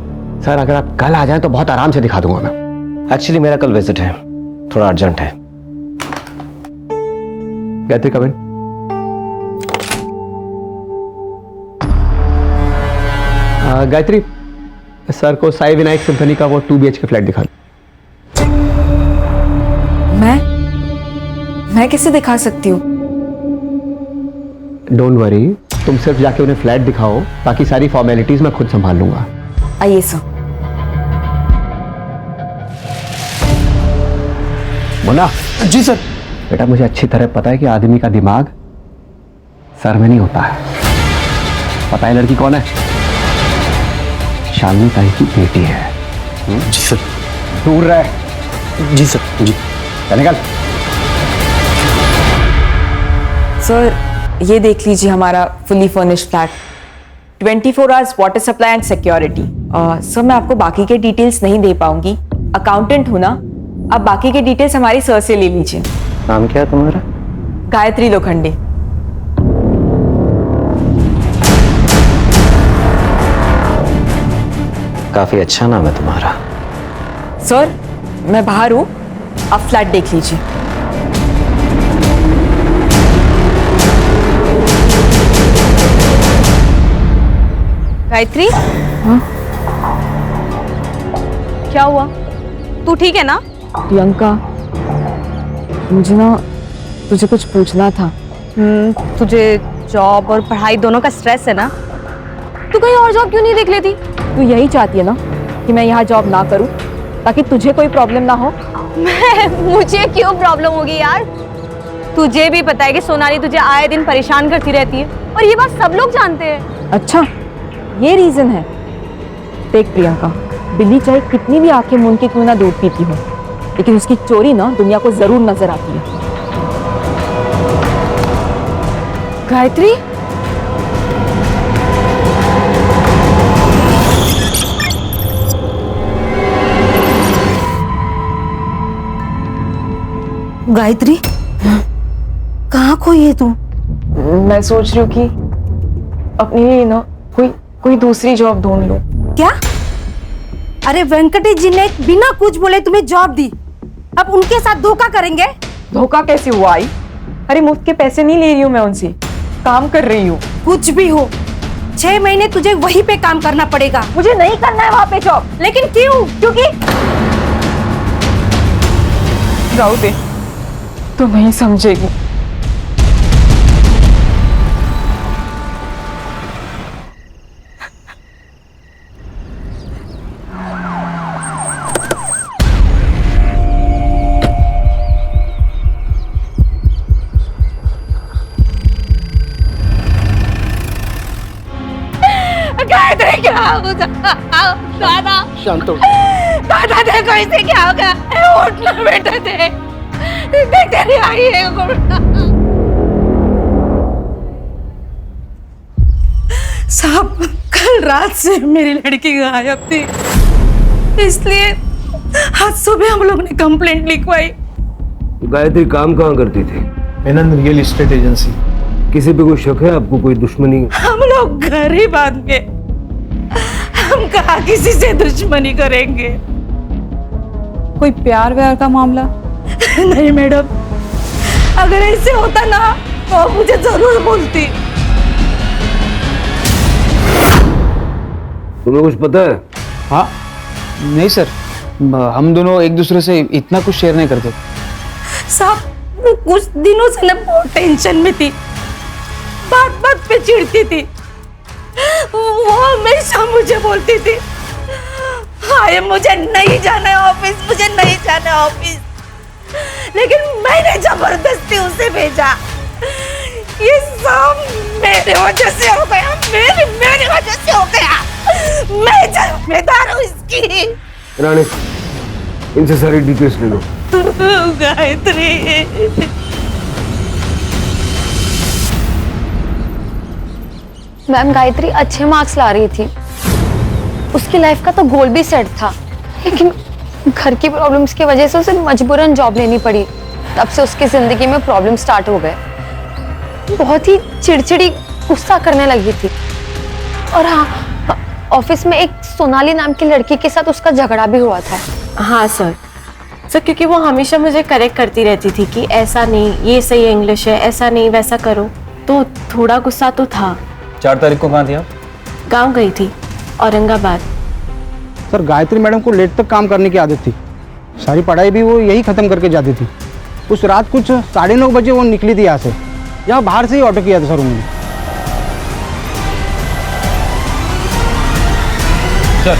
सर। अगर आप कल आ जाएं तो बहुत आराम से दिखा दूंगा मैं। एक्चुअली मेरा कल विजिट है, थोड़ा अर्जेंट है। गायत्री कम इन। गायत्री, सर को साई विनायक सिम्फनी का वो 2 BHK फ्लैट दिखा। मैं कैसे दिखा सकती हूँ? डोंट वरी, तुम सिर्फ जाके उन्हें फ्लैट दिखाओ, बाकी सारी फॉर्मेलिटीज मैं खुद संभाल लूंगा। आइए सर। मुन्ना। जी सर। बेटा, मुझे अच्छी तरह पता है कि आदमी का दिमाग सर में नहीं होता है। पता है लड़की कौन है? शालिनी ताई की बेटी है। जी सर। दूर रह। जी सर। जी। चल निकल। सर, ये देख लीजिए हमारा fully furnished flat, 24 hours water supply and security. Sir, मैं आपको बाकी के डिटेल्स नहीं दे पाऊंगी, अकाउंटेंट हूं ना। आप बाकी के डिटेल्स हमारी सर से ले लीजिए। नाम क्या है तुम्हारा? गायत्री लोखंडे। काफी अच्छा नाम है तुम्हारा। सर, मैं बाहर हूं, आप फ्लैट देख लीजिए। गायत्री, क्या हुआ? तू ठीक है ना? प्रियंका, मुझे ना तुझे कुछ पूछना था। तुझे जॉब और पढ़ाई दोनों का स्ट्रेस है ना? तू कहीं और जॉब क्यों नहीं देख लेती? तू यही चाहती है ना कि मैं यहाँ जॉब ना करूँ ताकि तुझे कोई प्रॉब्लम ना हो? मुझे क्यों प्रॉब्लम होगी यार? तुझे भी पता है कि सोनाली तुझे आए दिन परेशान करती रहती है और ये बात सब लोग जानते हैं। अच्छा, ये रीजन है। देख प्रियंका, बिल्ली चाहे कितनी भी आंखें मूंद के क्यों ना दूध पीती हो, लेकिन उसकी चोरी ना दुनिया को जरूर नजर आती है। गायत्री, गायत्री, कहाँ खोई है तू? मैं सोच रही हूँ कि अपने लिए ना कोई दूसरी जॉब ढूंढ लूं। क्या? अरे वेंकटेश जी ने बिना कुछ बोले तुम्हें जॉब दी, अब उनके साथ धोखा करेंगे? धोखा कैसे हुआ आई? अरे मुफ्त के पैसे नहीं ले रही हूँ मैं उनसे, काम कर रही हूँ। कुछ भी हो, 6 महीने तुझे वहीं पे काम करना पड़ेगा। मुझे नहीं करना है वहां पे जॉब। लेकिन क्यों? क्योंकि जाओ दे, तो नहीं समझेगी। गायत्री क्या हो दादा? शांत हो। दादा देखो इसे क्या हो गया? उठना बेटा, देख तेरी आई है। साहब, कल रात से मेरी लड़की गायब थी, इसलिए आज सुबह हम लोग ने कंप्लेंट लिखवाई। गायत्री काम कहाँ करती थी? Menon real estate agency. किसी पे कोई शक है आपको? कोई दुश्मनी? हम लोग गरीब आदमी, हम कहाँ किसी से दुश्मनी करेंगे? कोई प्यार व्यार का मामला? नहीं मैडम, अगर ऐसे होता ना तो मुझे जरूर बोलती। तुम्हें कुछ पता है? हाँ नहीं सर, हम दोनों एक दूसरे से इतना कुछ शेयर नहीं करते। साहब, वो कुछ दिनों से ना बहुत टेंशन में थी, बात बात पे चिढ़ती थी। वो हमेशा मुझे बोलती थी, हाय मुझे नहीं जाना है ऑफिस, मुझे नहीं जाना है ऑफिस, लेकिन मैंने जबरदस्ती उसे भेजा। ये सब मेरे वजह से हो गया, मेरी वजह से हो गया। मैं जिम्मेदार हूँ इसकी। रानी, इनसे सारी डिटेल्स ले लो। गायत्री, मैम गायत्री अच्छे मार्क्स ला रही थी, उसकी लाइफ का तो गोल भी सेट था, लेकिन घर की प्रॉब्लम्स की वजह से उसे मजबूरन जॉब लेनी पड़ी। तब से उसकी जिंदगी में प्रॉब्लम स्टार्ट हो गए, बहुत ही चिड़चिड़ी, गुस्सा करने लगी थी। और हाँ, ऑफिस में एक सोनाली नाम की लड़की के साथ उसका झगड़ा भी हुआ था। हाँ सर, क्योंकि वो हमेशा मुझे करेक्ट करती रहती थी कि ऐसा नहीं, ये सही इंग्लिश है, ऐसा नहीं वैसा करो, तो थोड़ा गुस्सा तो था। 4 तारीख को कहाँ थी आप? गांव गई थी, औरंगाबाद। सर, गायत्री मैडम को लेट तक काम करने की आदत थी, सारी पढ़ाई भी वो यही ख़त्म करके जाती थी। उस रात कुछ 9:30 बजे वो निकली थी यहाँ से, यहाँ बाहर से ही ऑटो किया था सर उन्होंने। सर,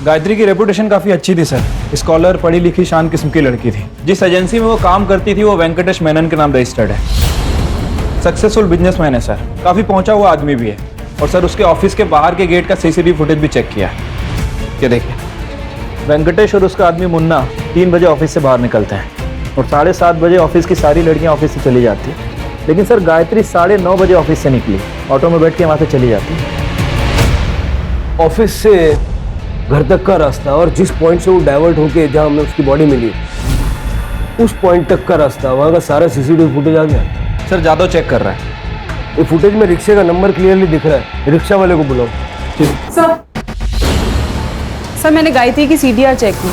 गायत्री की रेपुटेशन काफ़ी अच्छी थी सर, स्कॉलर, पढ़ी लिखी, शान किस्म की लड़की थी। जिस एजेंसी में वो काम करती थी वो वेंकटेश मेनन के नाम रजिस्टर्ड है। सक्सेसफुल बिजनेसमैन है सर, काफ़ी पहुंचा हुआ आदमी भी है। और सर, उसके ऑफिस के बाहर के गेट का सीसीटीवी फुटेज भी चेक किया है। ये देखिए, वेंकटेश और उसका आदमी मुन्ना 3 बजे ऑफिस से बाहर निकलते हैं और 7:30 बजे ऑफिस की सारी लड़कियां ऑफिस से चली जाती है। लेकिन सर, गायत्री 9:30 बजे ऑफिस से निकली, ऑटो में बैठ के वहाँ से चली जाती है। ऑफिस से घर तक का रास्ता और जिस पॉइंट से वो डाइवर्ट होके जहाँ हमें उसकी बॉडी मिली, उस पॉइंट तक का रास्ता, वहाँ का सारा सीसीटीवी फुटेज आ गया। सर, जादव चेक कर रहा है। ये फुटेज में रिक्शे का नंबर क्लियरली दिख रहा है। रिक्शा वाले को बुलाओ। सर, मैंने गायत्री की सीडीआर चेक की।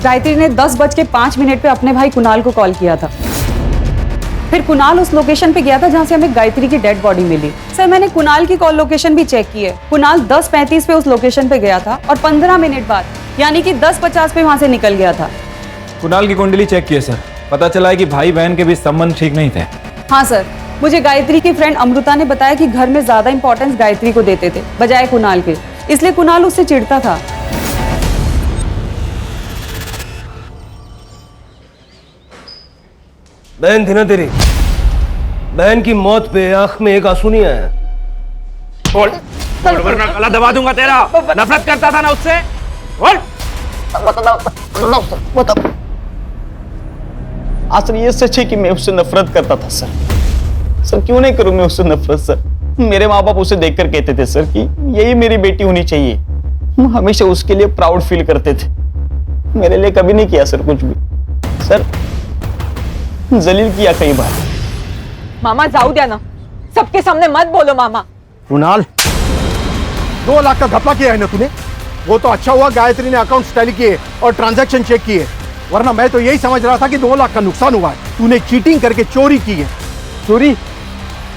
गायत्री ने 10:05 पे अपने भाई कुणाल को कॉल किया था। फिर कुणाल उस लोकेशन पे गया था जहां से हमें गायत्री की डेड बॉडी मिली। सर, मैंने कुणाल की कॉल लोकेशन भी चेक की है। कुणाल 10:35 पे उस लोकेशन पे गया था और 15 मिनट बाद यानी कि 10:50 पे वहां से निकल गया था। कुणाल की कुंडली चेक की है सर, पता चला है कि भाई बहन के बीच संबंध ठीक नहीं थे। हाँ सर, मुझे गायत्री की फ्रेंड अमृता ने बताया कि घर में ज्यादा इंपॉर्टेंस गायत्री को देते थे बजाय कुणाल के, इसलिए कुणाल उससे चिढ़ता था। बहन थी ना तेरी, बहन की मौत पे आंख में एक आंसू नहीं आया। बोल बोल, वरना गला दबा दूंगा तेरा। नफरत करता था ना उससे, बोल। बताओ। असल ये सच है कि मैं उससे नफरत करता था सर। सर, क्यों नहीं करूं मैं उससे नफरत सर? मेरे माँ बाप उसे देखकर कहते थे सर कि यही मेरी बेटी होनी चाहिए। हम हमेशा उसके लिए प्राउड फील करते थे। मेरे लिए कभी नहीं किया सर कुछ भी। सर, जलील किया कई बार, मामा जाऊ द्या ना, सबके सामने मत बोलो मामा। कुणाल, 2 लाख का घपला किया है ना तूने? वो तो अच्छा हुआ गायत्री ने अकाउंट टैली किए और ट्रांजैक्शन चेक किए, वरना मैं तो यही समझ रहा था कि 2 लाख का नुकसान हुआ है। तूने चीटिंग करके चोरी की है। चोरी?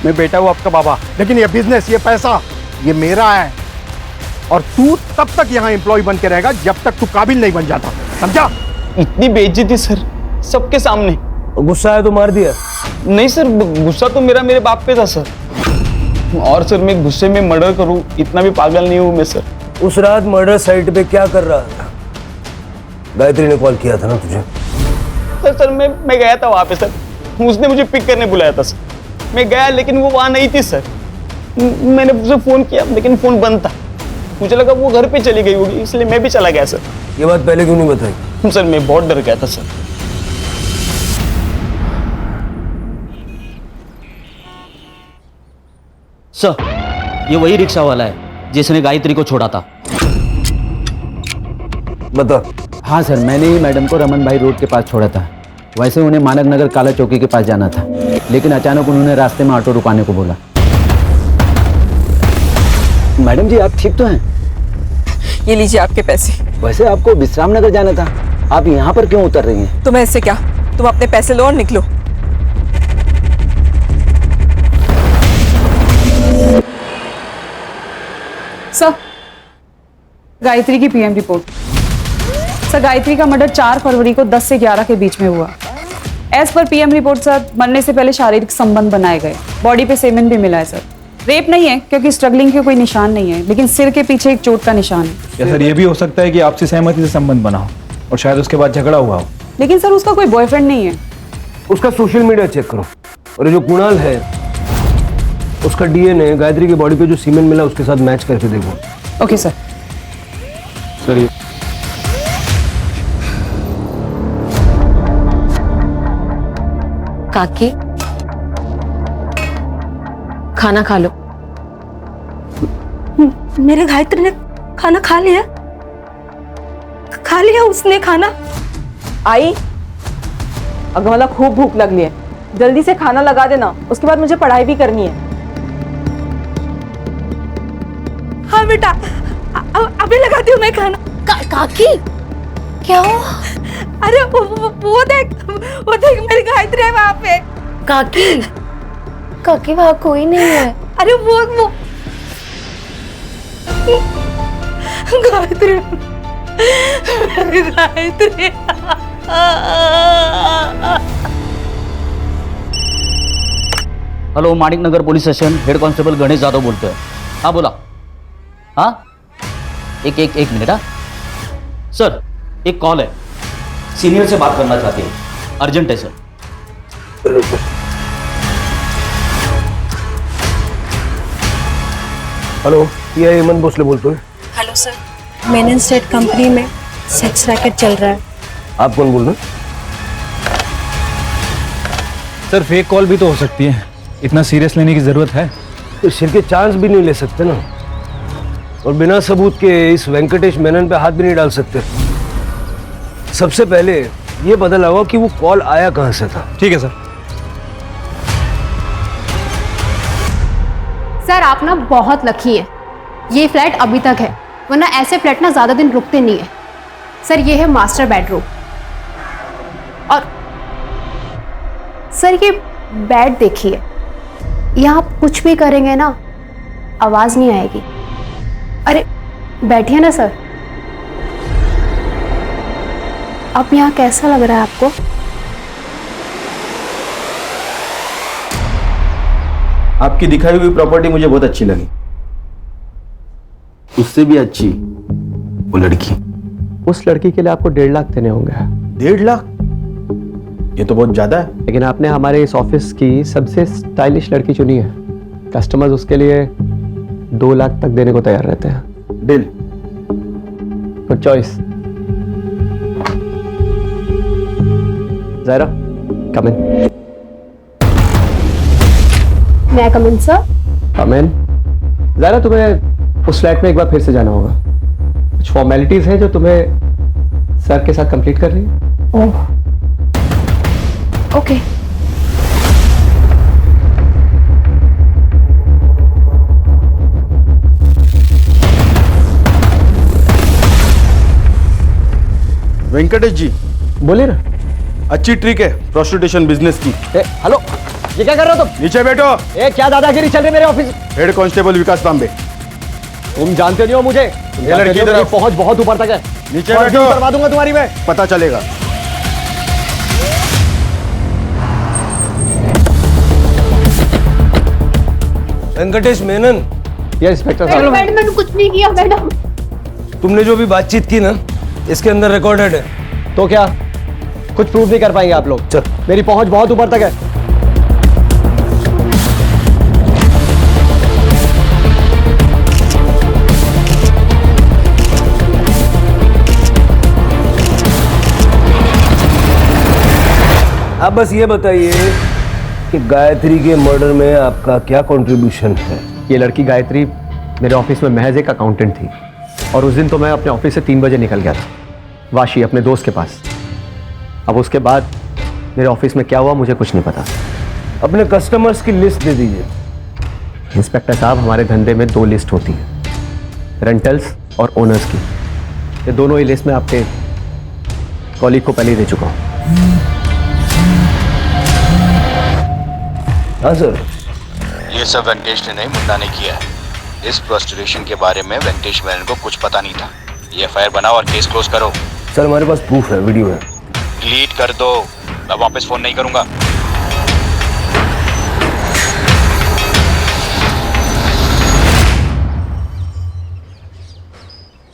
मैं बेटा हूँ आपका बाबा। लेकिन ये बिजनेस, ये पैसा, ये मेरा है, और तू तब तक यहाँ एम्प्लॉय बन के रहेगा जब तक तू काबिल नहीं बन जाता, समझा? इतनी बेइज्जती सर, सबके सामने। गुस्सा है तो मार दिया? नहीं सर, गुस्सा तो मेरे बाप पे था सर। और सर मैं गुस्से में मर्डर करूं इतना भी पागल नहीं हूं मैं सर। उस रात मर्डर साइट पे क्या कर रहा था? गायत्री ने कॉल किया था ना तुझे? सर मैं गया था वहां पे सर, उसने मुझे पिक करने बुलाया था सर। मैं गया लेकिन वो वहां नहीं थी सर। मैंने उसे फोन किया लेकिन फोन बंद था। मुझे लगा वो घर पे चली गई होगी, इसलिए मैं भी चला गया सर। ये बात पहले क्यों नहीं बताई? सर मैं बहुत डर गया था सर। सर ये वही रिक्शा वाला है जिसने गायत्री को छोड़ा था। बता। हाँ सर, मैंने ही मैडम को रमन भाई रोड के पास छोड़ा था। वैसे उन्हें मानक नगर काला चौकी के पास जाना था, लेकिन अचानक उन्होंने रास्ते में ऑटो रुकाने को बोला। मैडम जी आप ठीक तो हैं? ये लीजिए आपके पैसे। वैसे आपको विश्राम नगर जाना था, आप यहाँ पर क्यों उतर रही हैं? तुम्हें इससे क्या, तुम अपने पैसे लो और निकलो। सर, गायत्री की पीएम रिपोर्ट। सर गायत्री का मर्डर 4 फरवरी को 10 से 11 के बीच में हुआ। As per PM report sir, मरने से पहले शारीरिक संबंध बनाए गए। बॉडी पे सेमेन भी मिला है सर। रेप नहीं है क्योंकि स्ट्रगलिंग के कोई निशान नहीं है, लेकिन सिर के पीछे एक चोट का निशान है। या सर ये भी हो सकता है कि आपसी सहमति से संबंध बना हो और शायद उसके बाद झगड़ा हुआ हो। लेकिन सर उसका कोई बॉयफ्रेंड नहीं है। उसका सोशल मीडिया चेक करो, और ये जो कुणाल है उसका डीएनए गायत्री की बॉडी पे जो सीमेन मिला उसके साथ मैच करके देखो। Okay sir. सर काकी खाना खा लो। मेरे गायत्री ने खाना खा लिया? खा लिया उसने खाना? आई, अगमला खूब भूख लग रही है, जल्दी से खाना लगा देना, उसके बाद मुझे पढ़ाई भी करनी है। हाँ बेटा, अभी लगाती हूँ मैं खाना। काकी क्या हो? अरे वो देख मेरी गायत्री है वहाँ पे। काकी वहाँ कोई नहीं है। अरे वो Gayatri, Gayatri. Hello, Manik Nagar police station, head constable Ganesh Yadav बोलते हैं। हाँ बोला। हाँ एक मिनट। हाँ सर, एक कॉल है, सीनियर से बात करना चाहते हैं, अर्जेंट है सर। हेलो, ये हेमंत भोसले बोलते हैं। Hello sir, main state company में सेक्स रैकेट चल रहा है। आप कौन बोल रहे हैं? सर फेक कॉल भी तो हो सकती है, इतना सीरियस लेने की जरूरत है? तो सिर के चांस भी नहीं ले सकते ना, और बिना सबूत के इस वेंकटेश मेनन पे हाथ भी नहीं डाल सकते। सबसे पहले ये पता लगाओ कि वो कॉल आया कहां से था। ठीक है सर। सर आप ना बहुत लकी है, ये फ्लैट अभी तक है, वरना ऐसे फ्लैट ना ज्यादा दिन रुकते नहीं है। सर ये है मास्टर बेडरूम, और सर ये बेड देखिए, यहाँ आप कुछ भी करेंगे ना आवाज नहीं आएगी। अरे बैठिए ना सर। अब यहाँ कैसा लग रहा है आपको? आपकी दिखाई हुई प्रॉपर्टी मुझे बहुत अच्छी लगी, उससे भी अच्छी वो लड़की। उस लड़की के लिए आपको 1.5 लाख देने होंगे। 1.5 लाख? ये तो बहुत ज्यादा है। लेकिन आपने हमारे इस ऑफिस की सबसे स्टाइलिश लड़की चुनी है, कस्टमर्स उसके लिए 2 लाख तक देने को तैयार रहते हैं। Deal. Good choice. Zaira, come in. मैं कम इन सर? कम इन। ज़ायरा, तुम्हें उस फ्लैट में एक बार फिर से जाना होगा, कुछ फॉर्मेलिटीज हैं जो तुम्हें सर के साथ कंप्लीट कर रही है। Oh okay. वेंकटेश जी बोलिए ना। अच्छी ट्रिक है प्रोस्टिट्यूशन बिजनेस की। हेलो, ये क्या कर रहे हो तुम? नीचे बैठो। क्या दादागिरी चल रही है मेरे ऑफिस? हेड कांस्टेबल विकास तांबे। तुम जानते नहीं हो मुझे। ये लड़की मेरी पहुंच बहुत ऊपर तक है। नीचे और बैठो। करवा दूंगा तुम्हारी मैं। पता चलेगा। वेंकटेश मेनन। ये इंस्पेक्टर मैडम मैंने कुछ नहीं किया मैडम। तुमने जो भी बातचीत की ना, इसके अंदर रिकॉर्डेड है। तो क्या कुछ प्रूव नहीं कर पाएंगे आप लोग? चल, मेरी पहुंच बहुत ऊपर तक है। आप बस ये बताइए कि गायत्री के मर्डर में आपका क्या कंट्रीब्यूशन है? ये लड़की गायत्री मेरे ऑफिस में महज एक अकाउंटेंट थी और उस दिन तो मैं अपने ऑफिस से 3 बजे निकल गया था वाशी अपने दोस्त के पास। अब उसके बाद मेरे ऑफिस में क्या हुआ मुझे कुछ नहीं पता। अपने कस्टमर्स की लिस्ट दे दीजिए। इंस्पेक्टर साहब, हमारे धंधे में 2 लिस्ट होती है, रेंटल्स और ओनर्स की। ये दोनों ही लिस्ट में आपके कॉलीग को पहले ही दे चुका हूँ। हाँ सर। ये सब वेंकटेश ने नहीं, मुन्ना ने किया है। इस प्रोस्टिट्यूशन के बारे में वेंकटेश मेनन को कुछ पता नहीं था। ये एफआईआर बनाओ और केस क्लोज करो। सर हमारे पास प्रूफ है, वीडियो है। डिलीट कर दो, मैं वापस फोन नहीं करूंगा।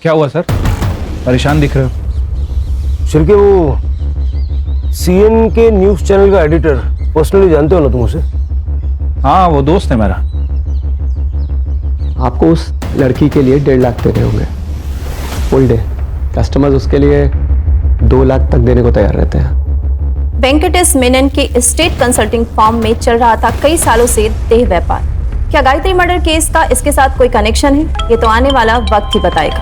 क्या हुआ सर? परेशान दिख रहे हो। शिरके, वो सीएन के न्यूज चैनल का एडिटर पर्सनली जानते हो ना तुम उसे? हाँ, वो दोस्त है मेरा। आपको उस लड़की के लिए 1.5 लाख देने होंगे फुल डे। कस्टमर्स उसके लिए 2 लाख तक देने को तैयार रहते हैं। वेंकटेश मेनन के स्टेट कंसल्टिंग फर्म में चल रहा था कई सालों से देह व्यापार। क्या गायत्री मर्डर केस का इसके साथ कोई कनेक्शन है? ये तो आने वाला वक्त ही बताएगा।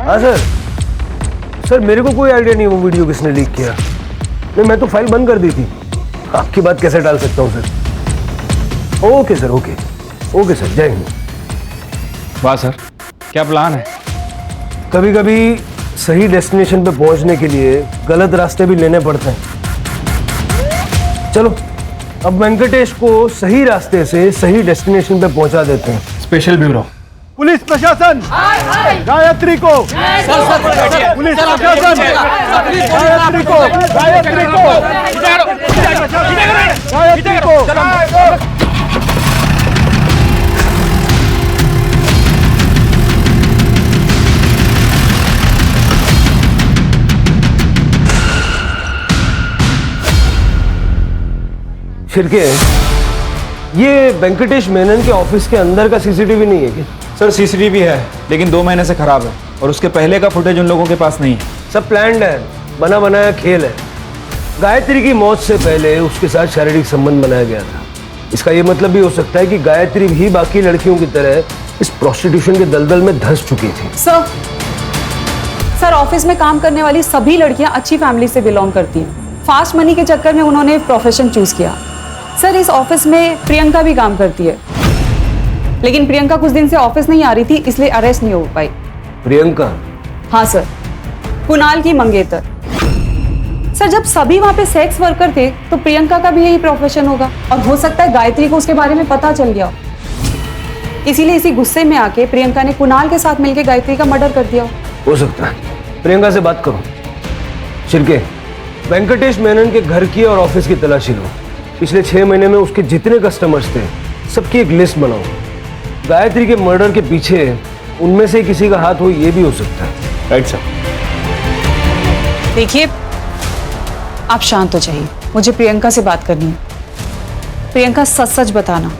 हाँ सर। सर मेरे को कोई आइडिया नहीं वो वीडियो किसने लीक किया। नहीं, मैं तो फाइल बंद कर दी थी। आपकी बात कैसे डाल सकता हूँ sir? Okay sir, okay okay sir, जय हिंद। वाह सर, क्या प्लान है? कभी कभी सही डेस्टिनेशन पे पहुंचने के लिए गलत रास्ते भी लेने पड़ते हैं। चलो अब वेंकटेश को सही रास्ते से सही डेस्टिनेशन पे पहुंचा देते हैं। स्पेशल ब्यूरो, पुलिस प्रशासन, गायत्री को, पुलिस प्रशासन, गायत्री को, गायत्री को, गायत्री को। शिरके, ये वेंकटेश मेनन के ऑफिस के अंदर का सीसीटीवी नहीं है क्या? सर सीसीटीवी है, लेकिन 2 महीने से खराब है और उसके पहले का फुटेज उन लोगों के पास नहीं है। सब प्लान्ड है, बना बनाया खेल है। गायत्री की मौत से पहले उसके साथ शारीरिक संबंध बनाया गया था। इसका ये मतलब भी हो सकता है कि गायत्री भी बाकी लड़कियों की तरह इस प्रोस्टिट्यूशन के दलदल में धंस चुकी थी। सर ऑफिस में काम करने वाली सभी लड़कियां अच्छी फैमिली से बिलोंग करती हैं। फास्ट मनी के चक्कर में उन्होंने प्रोफेशन चूज किया। सर इस ऑफिस में प्रियंका भी काम करती है, लेकिन प्रियंका कुछ दिन से ऑफिस नहीं आ रही थी, इसलिए अरेस्ट नहीं हो पाई। प्रियंका? हाँ सर, कुणाल की मंगेतर। सर जब सभी वहां पे सेक्स वर्कर थे तो प्रियंका का भी यही प्रोफेशन होगा और हो सकता है गायत्री को उसके बारे में पता चल गया, इसीलिए इसी गुस्से में आके प्रियंका ने कुणाल के साथ मिलकर गायत्री का मर्डर कर दिया। हो सकता है। प्रियंका से बात करो। शिरके, वेंकटेश मेनन के घर की और ऑफिस की तलाशी लो। पिछले 6 महीने में उसके जितने कस्टमर्स थे सबकी एक लिस्ट बनाओ। गायत्री के मर्डर के पीछे उनमें से किसी का हाथ हो, ये भी हो सकता है। Right sir. देखिए आप शांत हो जाइए, मुझे प्रियंका से बात करनी है। प्रियंका सच सच बताना,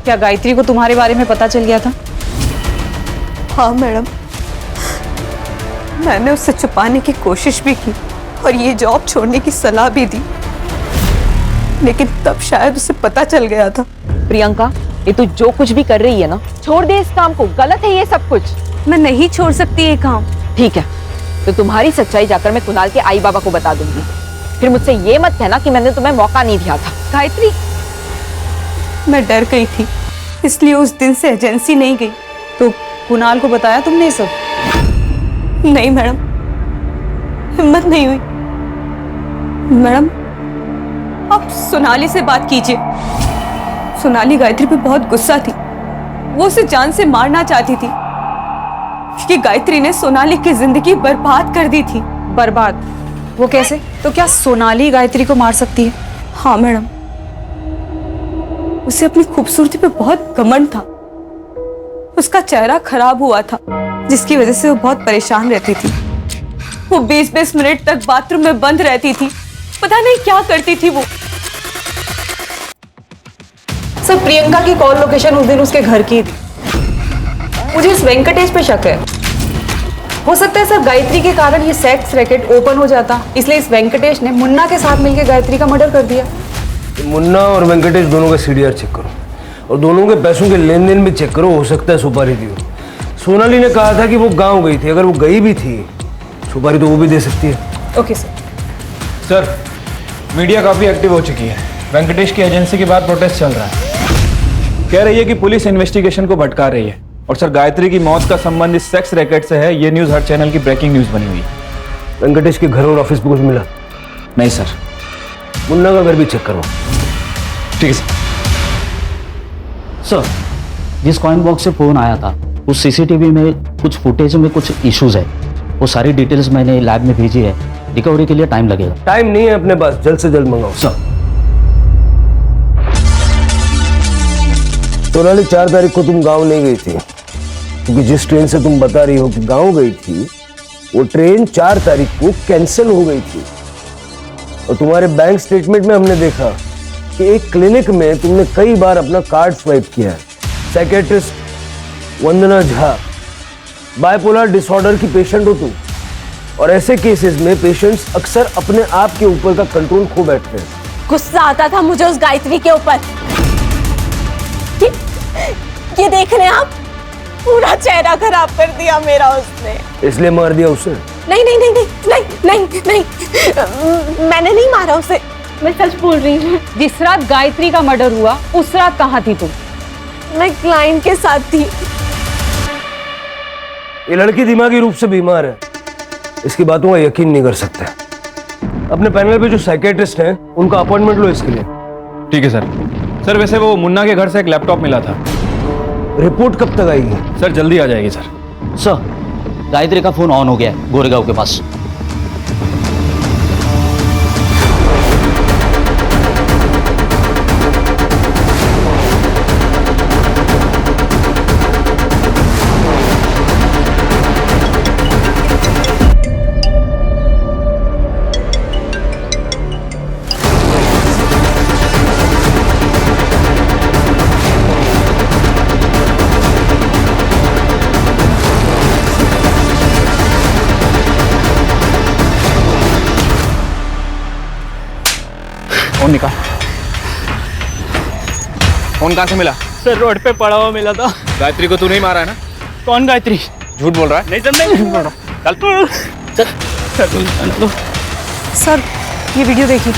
क्या गायत्री को तुम्हारे बारे में पता चल गया था? हाँ मैडम, मैंने उससे छुपाने की कोशिश भी की और ये जॉब छोड़ने की सलाह भी दी, लेकिन तब शायद उसे पता चल गया था। प्रियंका, ये तू जो कुछ भी कर रही है ना, छोड़ दे इस काम को। गलत है ये सब कुछ। मैं नहीं छोड़ सकती ये काम। ठीक है, तो तुम्हारी सच्चाई जाकर मैं कुणाल के आई बाबा को बता दूंगी। फिर मुझसे ये मत कहना कि मैंने तुम्हें मौका नहीं दिया था। गायत्री, मैं डर गई थी, इसलिए उस दिन से एजेंसी नहीं गई। तो कुणाल को बताया तुमने सब? नहीं मैडम, हिम्मत नहीं हुई। मैडम आप सोनाली से बात कीजिए। सोनाली गायत्री पे बहुत गुस्सा थी, वो उसे जान से मारना चाहती थी क्योंकि गायत्री ने सोनाली की जिंदगी बर्बाद कर दी थी। बर्बाद? वो कैसे? तो क्या सोनाली गायत्री को मार सकती है? हाँ मैडम, उसे अपनी खूबसूरती पे बहुत घमंड था। उसका चेहरा खराब हुआ था जिसकी वजह से वो बहुत परेशान रहती थी। वो 20-20 मिनट तक बाथरूम में बंद रहती थी, पता नहीं क्या करती थी वो। सर, प्रियंका की कॉल लोकेशन उस दिन उसके घर की थी। मुझे इस वेंकटेश पे शक है। हो सकता है सर गायत्री के कारण ये सेक्स रैकेट ओपन हो जाता, इसलिए इस वेंकटेश ने मुन्ना के साथ मिलकर गायत्री का मर्डर कर दिया। मुन्ना और वेंकटेश दोनों का सीडीआर चेक करो और दोनों के पैसों के लेन देन भी चेक करो, हो सकता है सुपारी दी हो। सोनाली ने कहा था कि वो गांव गई थी, अगर वो गई भी थी सुपारी तो वो भी दे सकती है। Okay sir. सर, मीडिया काफ़ी एक्टिव हो चुकी है। वेंकटेश की एजेंसी के बाद प्रोटेस्ट चल रहा है। कह रही है कि पुलिस इन्वेस्टिगेशन को भटका रही है। और सर, गायत्री की मौत का संबंध इस सेक्स रैकेट से है, ये न्यूज़ हर चैनल की ब्रेकिंग न्यूज़ बनी हुई है। वेंकटेश के घर और ऑफिस में कुछ मिला? नहीं सर। मुन्ना का घर भी चेक करो। ठीक है सर। सर, जिस कॉइन बॉक्स से फोन आया था उस सीसीटीवी में कुछ फुटेज में कुछ इश्यूज है, वो सारी डिटेल्स मैंने लैब में भेजी है। रिकवरी के लिए टाइम लगेगा। टाइम नहीं है अपने पास, जल्द से जल्द मंगाओ। सर। सोनाली 4 तारीख को तुम गांव नहीं गई थी, क्योंकि जिस ट्रेन से तुम बता रही हो कि गांव गई थी वो ट्रेन 4 तारीख को कैंसिल हो गई थी। और तुम्हारे बैंक स्टेटमेंट में हमने देखा कि एक क्लिनिक में तुमने कई बार अपना कार्ड स्वाइप किया है। साइकेट्रिस्ट वंदना झा, बाइपोलर डिसऑर्डर की पेशेंट हो तुम, और ऐसे केसेस में पेशेंट्स अक्सर अपने आप के ऊपर का कंट्रोल खो बैठते हैं। गुस्सा आता था मुझे उस गायत्री के ऊपर। ये देख रहे हैं आप, पूरा चेहरा खराब कर दिया मेरा उसने। इसलिए मार दिया उसे? नहीं नहीं नहीं नहीं नहीं नहीं नहीं, मैंने नहीं मारा उसे, मैं सच बोल रही हूँ। जिस रात गायत्री का मर्डर हुआ उस रात कहाँ थी तुम? मैं क्लाइंट के साथ थी। ये लड़की दिमागी रूप से बीमार है, इसकी बातों का यकीन नहीं कर सकते। अपने पैनल पे जो साइकेट्रिस्ट हैं उनका अपॉइंटमेंट लो इसके लिए। ठीक है सर। सर, वैसे वो मुन्ना के घर से एक लैपटॉप मिला था। रिपोर्ट कब तक आएगी? सर, जल्दी आ जाएगी सर। सर, गायत्री का फोन ऑन हो गया है गोरेगांव के पास। फोन निकाल। फोन कहाँ से मिला? सर, रोड पे पड़ा हुआ मिला था। गायत्री को तू नहीं मारा है ना? कौन गायत्री? झूठ बोल रहा है? नहीं सर, नहीं झूठ बोल रहा। चल सर, ये वीडियो देखिए।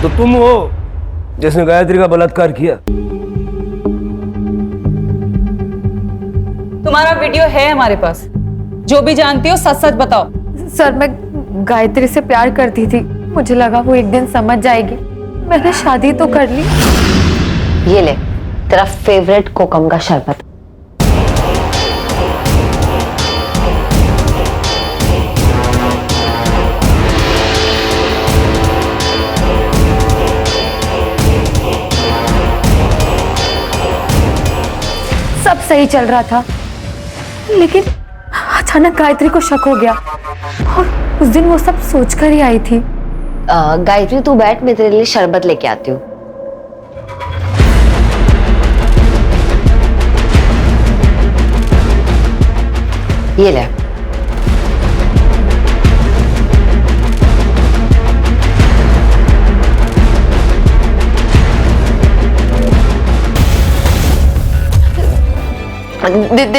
तो तुम हो जिसने गायत्री का बलात्कार किया? तुम्हारा वीडियो है हमारे पास, जो भी जानती हो सच सच बताओ। सर, मैं गायत्री से प्यार करती थी, मुझे लगा वो एक दिन समझ जाएगी। मैंने शादी तो कर ली। ये ले तेरा फेवरेट कोकम का शरबत। सब सही चल रहा था, लेकिन अचानक गायत्री को शक हो गया और उस दिन वो सब सोचकर ही आई थी। गायत्री तू बैठ, मैं तेरे लिए शरबत लेके आती हूँ। ये ले।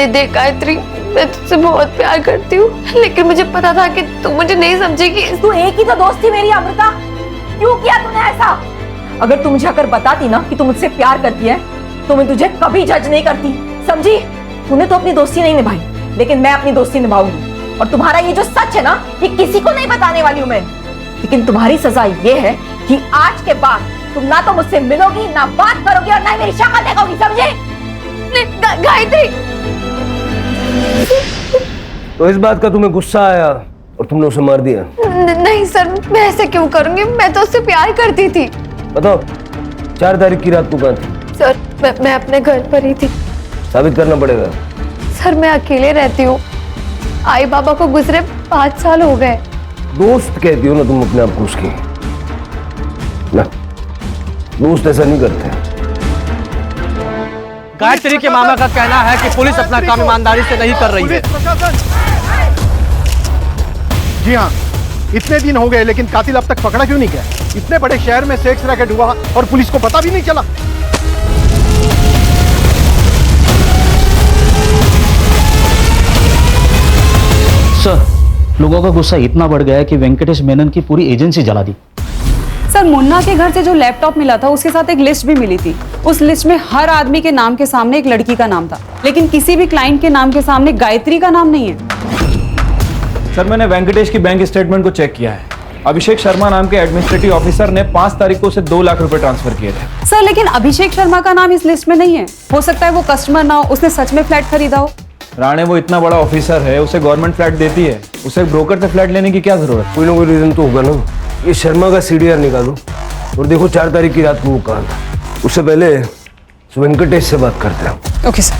दे गायत्री, मैं तुझसे बहुत प्यार करती हूँ, लेकिन मुझे पता था कि तू मुझे नहीं समझेगी। तू एक ही तो दोस्त थी मेरी अमृता, क्यों किया तूने ऐसा? अगर तू मुझे अगर बताती ना कि तू मुझसे प्यार करती है मैं तुझे कभी जज नहीं करती, समझी? तूने तो अपनी दोस्ती नहीं निभाई, लेकिन मैं अपनी दोस्ती निभाऊंगी। और तुम्हारा ये जो सच है ना, ये किसी को नहीं बताने वाली हूं मैं। लेकिन तुम्हारी सजा ये है कि आज के बाद तुम ना तो मुझसे मिलोगी, ना बात करोगी और ना ही मेरी शक्ल देखोगी, समझे? गायत्री, तो इस बात का तुम्हें गुस्सा आया और तुमने उसे मार दिया? नहीं सर, मैं ऐसे क्यों करूंगी? मैं तो उससे प्यार करती थी। बताओ 4 तारीख की रात को कहाँ थी? सर मैं अपने घर पर ही थी। साबित करना पड़ेगा। सर मैं अकेले रहती हूँ, आई बाबा को गुजरे 5 साल हो गए। दोस्त कहती हो ना तुम अपने आप को उसकी? ना, दोस्त ऐसा नहीं करते। गायत्री के मामा का कहना है कि पुलिस अपना काम ईमानदारी से नहीं कर रही है। जी हाँ, इतने दिन हो गए लेकिन कातिल अब तक पकड़ा क्यों नहीं गया? इतने बड़े शहर में सेक्स रैकेट हुआ और पुलिस को पता भी नहीं चला। सर, लोगों का गुस्सा इतना बढ़ गया है कि वेंकटेश मेनन की पूरी एजेंसी जला दी। सर, मुन्ना के घर से जो लैपटॉप मिला था उसके साथ एक लिस्ट भी मिली थी। उस लिस्ट में हर आदमी के नाम के सामने एक लड़की का नाम था, लेकिन किसी भी क्लाइंट के नाम के सामने गायत्री का नाम नहीं है। सर, मैंने वेंकटेश की बैंक स्टेटमेंट को चेक किया है। अभिषेक शर्मा नाम के एडमिनिस्ट्रेटिव ऑफिसर ने 5 तारीख को उसे 2 लाख रुपए ट्रांसफर किए थे। सर, लेकिन अभिषेक शर्मा का नाम इस लिस्ट में नहीं है। हो सकता है वो कस्टमर ना हो, उसने सच में फ्लैट खरीदा हो। राणे, वो इतना बड़ा ऑफिसर है, उसे गवर्नमेंट फ्लैट देती है, उसे ब्रोकर से फ्लैट लेने की क्या जरूरत? कोई ना कोई रीजन तो होगा ना। ये शर्मा का CDR निकालो और देखो 4 तारीख की रात को वो कहाँ था। उससे पहले वेंकटेश से बात करते हैं। Okay sir.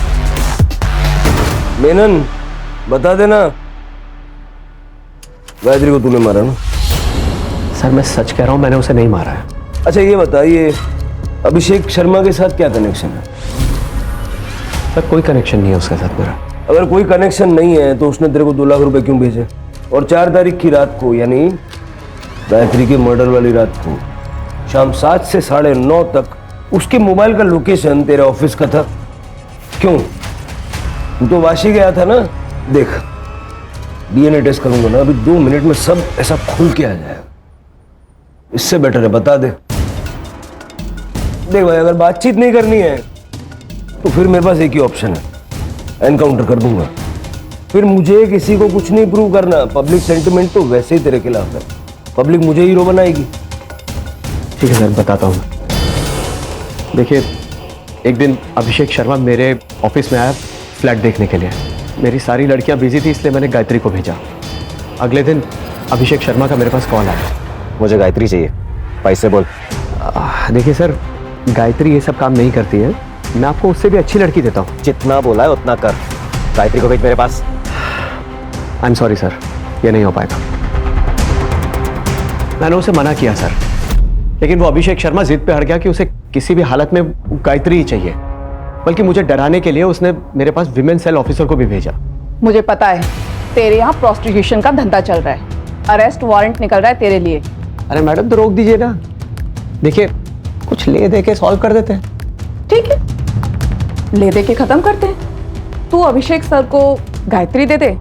मेनन, बता देना गायत्री को तूने मारा ना? सर, मैं सच कह रहा हूँ, मैंने उसे नहीं मारा है। अच्छा ये बताइए, अभिषेक शर्मा के साथ क्या कनेक्शन है? सर, कोई कनेक्शन नहीं है उसके साथ मेरा। अगर कोई कनेक्शन नहीं है तो उसने तेरे को 2 लाख रुपए क्यों भेजे? और 4 तारीख की रात को, यानी गायत्री के मर्डर वाली रात को, शाम 7 से 9:30 तक उसके मोबाइल का लोकेशन तेरे ऑफिस का था। क्यों? तू तो वाशी गया था ना। देख, DNA टेस्ट करूंगा ना, अभी 2 मिनट में सब ऐसा खुल के आ जाएगा। इससे बेटर है बता दे। देख भाई, अगर बातचीत नहीं करनी है तो फिर मेरे पास एक ही ऑप्शन है, एनकाउंटर कर दूंगा। फिर मुझे किसी को कुछ नहीं प्रूव करना। पब्लिक सेंटिमेंट तो वैसे ही तेरे खिलाफ है, पब्लिक मुझे हीरो बनाएगी। ठीक है सर, बताता हूँ। देखिए, एक दिन अभिषेक शर्मा मेरे ऑफिस में आया फ्लैट देखने के लिए। मेरी सारी लड़कियां बिजी थी, इसलिए मैंने गायत्री को भेजा। अगले दिन अभिषेक शर्मा का मेरे पास कॉल आया। मुझे गायत्री चाहिए, पैसे बोल। देखिए सर, गायत्री ये सब काम नहीं करती है, मैं आपको उससे भी अच्छी लड़की देता हूँ। जितना बोला है उतना कर। गायत्री को भेज मेरे पास। आई एम सॉरी सर, ये नहीं हो पाएगा। मैंने उसे मना किया सर, लेकिन वो अभिषेक शर्मा जिद पे अड़ गया कि उसे किसी भी हालत में गायत्री ही चाहिए। बल्कि मुझे डराने के लिए उसने मेरे पास विमेन सेल ऑफिसर को भी भेजा। मुझे पता है तेरे यहाँ प्रोस्टिट्यूशन का धंधा चल रहा है, अरेस्ट वारंट निकल रहा है तेरे लिए। अरे मैडम, तो रोक दीजिए ना। देखिए, कुछ ले दे के सॉल्व कर देते हैं। ठीक है, ले दे के खत्म करते हैं। तू अभिषेक सर को गायत्री दे दे,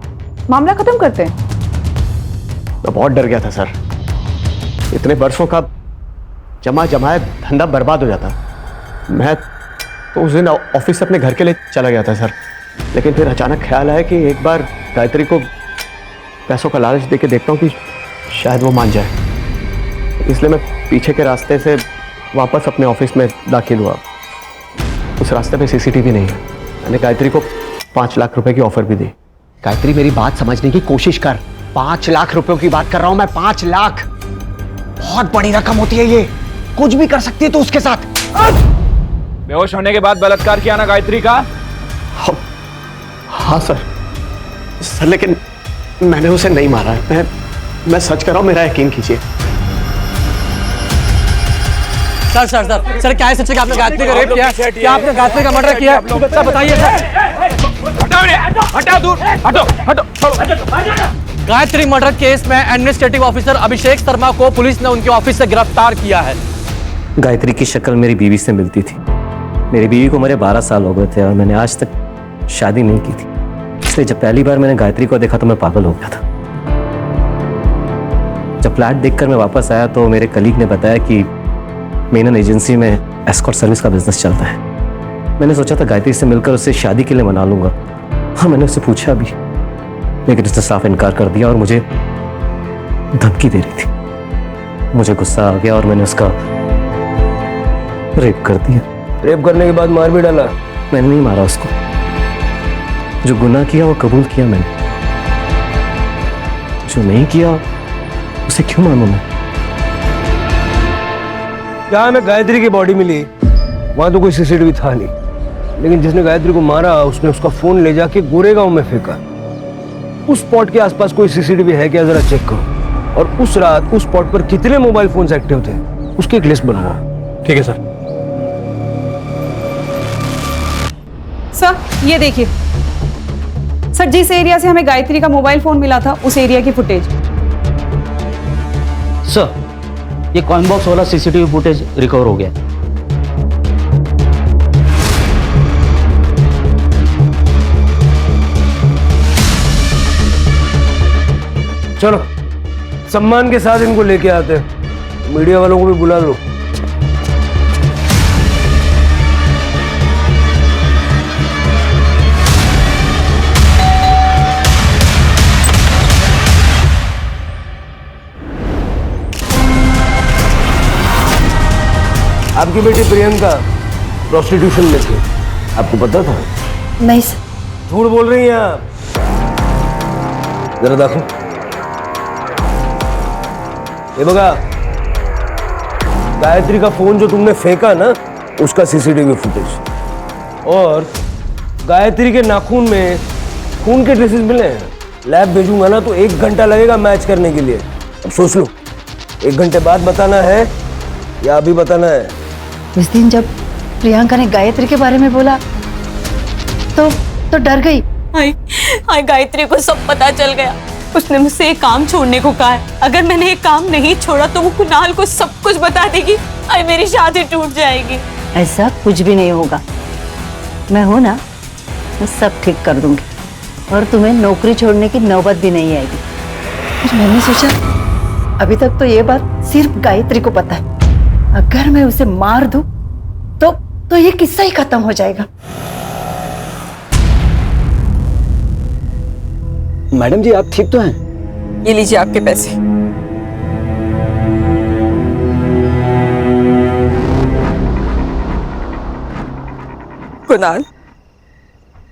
मामला खत्म करते हैं। मैं बहुत डर गया था सर, इतने वर्षों का जमा जमाया धंधा बर्बाद हो जाता। मैं तो उस दिन ऑफिस से अपने घर के लिए चला गया था सर, लेकिन फिर अचानक ख्याल आया कि एक बार गायत्री को पैसों का लालच देके देखता हूँ कि शायद वो मान जाए। इसलिए मैं पीछे के रास्ते से वापस अपने ऑफिस में दाखिल हुआ। उस रास्ते पे CCTV नहीं है। मैंने गायत्री को 5 लाख रुपए की ऑफर भी दी। गायत्री, मेरी बात समझने की कोशिश कर। 5 लाख रुपयों की बात कर रहा हूं मैं। 5 लाख बहुत बड़ी रकम होती है, ये कुछ भी कर सकती है तो उसके साथ। बेहोश होने के बाद बलात्कार किया ना गायत्री का? हाँ सर, लेकिन मैंने उसे नहीं मारा है। मैं सच कर रहा हूं, मेरा यकीन कीजिए। सर सर सर सर, क्या है सच है कि आपने गायत्री का रेप किया? क्या आपने गायत्री का मर्डर किया? सर बताइए सर। हटाओ दूर, हटो। गायत्री मर्डर केस में एडमिनिस्ट्रेटिव ऑफिसर अभिषेक शर्मा को पुलिस ने उनके ऑफिस से गिरफ्तार किया है। गायत्री की शक्ल मेरी बीवी से मिलती थी। मेरी बीवी को मेरे 12 साल हो गए थे और मैंने आज तक शादी नहीं की थी। इसलिए जब पहली बार मैंने गायत्री को देखा तो मैं पागल हो गया था। जब फ्लैट देखकर मैं वापस आया तो मेरे कलीग ने बताया कि मेनन एजेंसी में एस्कॉर्ट सर्विस का बिजनेस चलता है। मैंने सोचा था गायत्री से मिलकर उससे शादी के लिए मना लूंगा। हाँ, मैंने उससे पूछा भी, लेकिन उसने साफ इनकार कर दिया और मुझे धमकी दे रही थी। मुझे गुस्सा आ गया और मैंने उसका रेप कर दिया। रेप करने के बाद मार भी डाला? मैंने नहीं मारा उसको, जो गुनाह किया वो कबूल किया मैंने, जो नहीं किया उसे क्यों मानूं मैं? जहाँ हमें गायत्री की बॉडी मिली वहां तो कोई सीसीटीवी था नहीं, लेकिन जिसने गायत्री को मारा उसने उसका फोन ले जाके गोरेगांव में फेंका। उस स्पॉट के आसपास कोई सीसीटीवी है क्या, जरा चेक करो। और उस रात उस स्पॉट पर कितने मोबाइल फोन्स एक्टिव थे उसकी एक लिस्ट बनवाओ। ठीक है सर। सर ये देखिए सर, जिस एरिया से हमें गायत्री का मोबाइल फोन मिला था उस एरिया की फुटेज। सर, ये कॉइन बॉक्स वाला सीसीटीवी फुटेज रिकवर हो गया। चलो सम्मान के साथ इनको लेके आते हैं, मीडिया वालों को भी बुला लो। आपकी बेटी प्रियंका प्रोस्टिट्यूशन में थी, आपको पता था? नहीं सर। झूठ बोल रही हैं आप। जरा देखो, ये बघा, गायत्री का फोन जो तुमने फेंका ना उसका सीसीटीवी फुटेज, और गायत्री के नाखून में खून के ट्रेसेस मिले हैं। लैब भेजूंगा ना तो 1 घंटा लगेगा मैच करने के लिए। अब सोच लो, 1 घंटे बाद बताना है या अभी बताना है? उस दिन जब प्रियंका ने गायत्री के बारे में बोला तो डर गई। हाय गायत्री को सब पता चल गया। उसने मुझसे एक काम छोड़ने को कहा है। अगर मैंने एक काम नहीं छोड़ा तो वो कुणाल को सब कुछ बता देगी और मेरी शादी टूट जाएगी। ऐसा कुछ भी नहीं होगा, मैं हूं ना, मैं सब ठीक कर दूंगी और तुम्हें नौकरी छोड़ने की नौबत भी नहीं आएगी। फिर मैंने सोचा अभी तक तो ये बात सिर्फ गायत्री को पता है, अगर मैं उसे मार दूं तो ये किस्सा ही खत्म हो जाएगा। मैडम जी आप ठीक तो हैं? ये लीजिए आपके पैसे। कुणाल,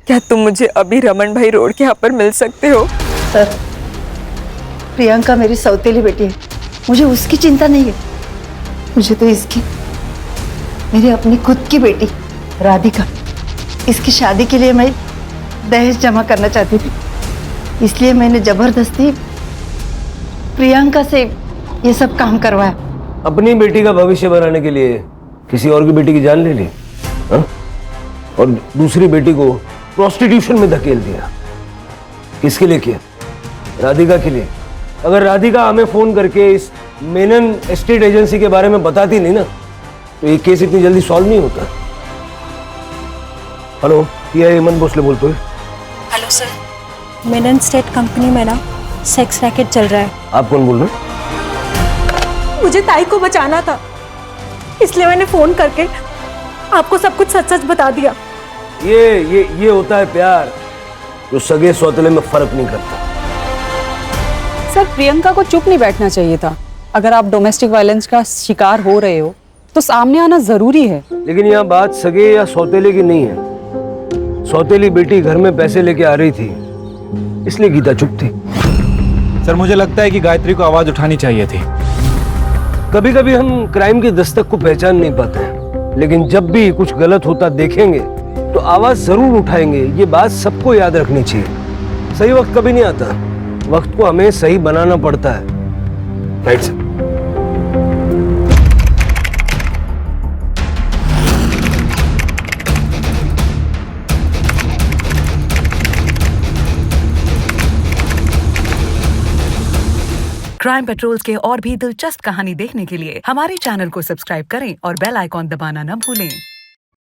क्या तुम मुझे अभी रमन भाई रोड के यहाँ पर मिल सकते हो? सर, प्रियंका मेरी सौतेली बेटी है, मुझे उसकी चिंता नहीं है, मुझे तो इसकी, मेरी अपनी खुद की बेटी राधिका, इसकी शादी के लिए मैं दहेज जमा करना चाहती थी, इसलिए मैंने जबरदस्ती प्रियंका से ये सब काम करवाया। अपनी बेटी का भविष्य बनाने के लिए किसी और की बेटी की जान ले ली, हाँ? और दूसरी बेटी को प्रोस्टिट्यूशन में धकेल दिया। किसके लिए किया? राधिका के लिए। अगर राधिका हमें फोन करके इस मेनन एस्टेट एजेंसी के बारे में बताती नहीं ना तो ये केस इतनी जल्दी सॉल्व नहीं होता। हेलो, ये हेमंत भोसले बोलते हैं। Hello sir, Menon state company में ना सेक्स रैकेट चल रहा है। आप कौन बोल रहे हैं? मुझे ताई को बचाना था, इसलिए मैंने फोन करके आपको सब कुछ सच सच बता दिया। ये होता है प्यार, जो सगे सौतेले में फर्क नहीं करता। सर, प्रियंका को चुप नहीं बैठना चाहिए था। अगर आप डोमेस्टिक वायलेंस का शिकार हो रहे हो तो सामने आना जरूरी है। लेकिन यहाँ बात सगे या सौतेले की नहीं है। सौतेली बेटी घर में पैसे लेके आ रही थी, इसलिए गीता चुप थी। सर, मुझे लगता है कि गायत्री को आवाज उठानी चाहिए थी। कभी कभी हम क्राइम की दस्तक को पहचान नहीं पाते हैं, लेकिन जब भी कुछ गलत होता देखेंगे तो आवाज जरूर उठाएंगे। ये बात सबको याद रखनी चाहिए। सही वक्त कभी नहीं आता, वक्त को हमें सही बनाना पड़ता है। Right sir. क्राइम पेट्रोल्स के और भी दिलचस्प कहानी देखने के लिए हमारे चैनल को सब्सक्राइब करें और बेल आइकॉन दबाना न भूलें।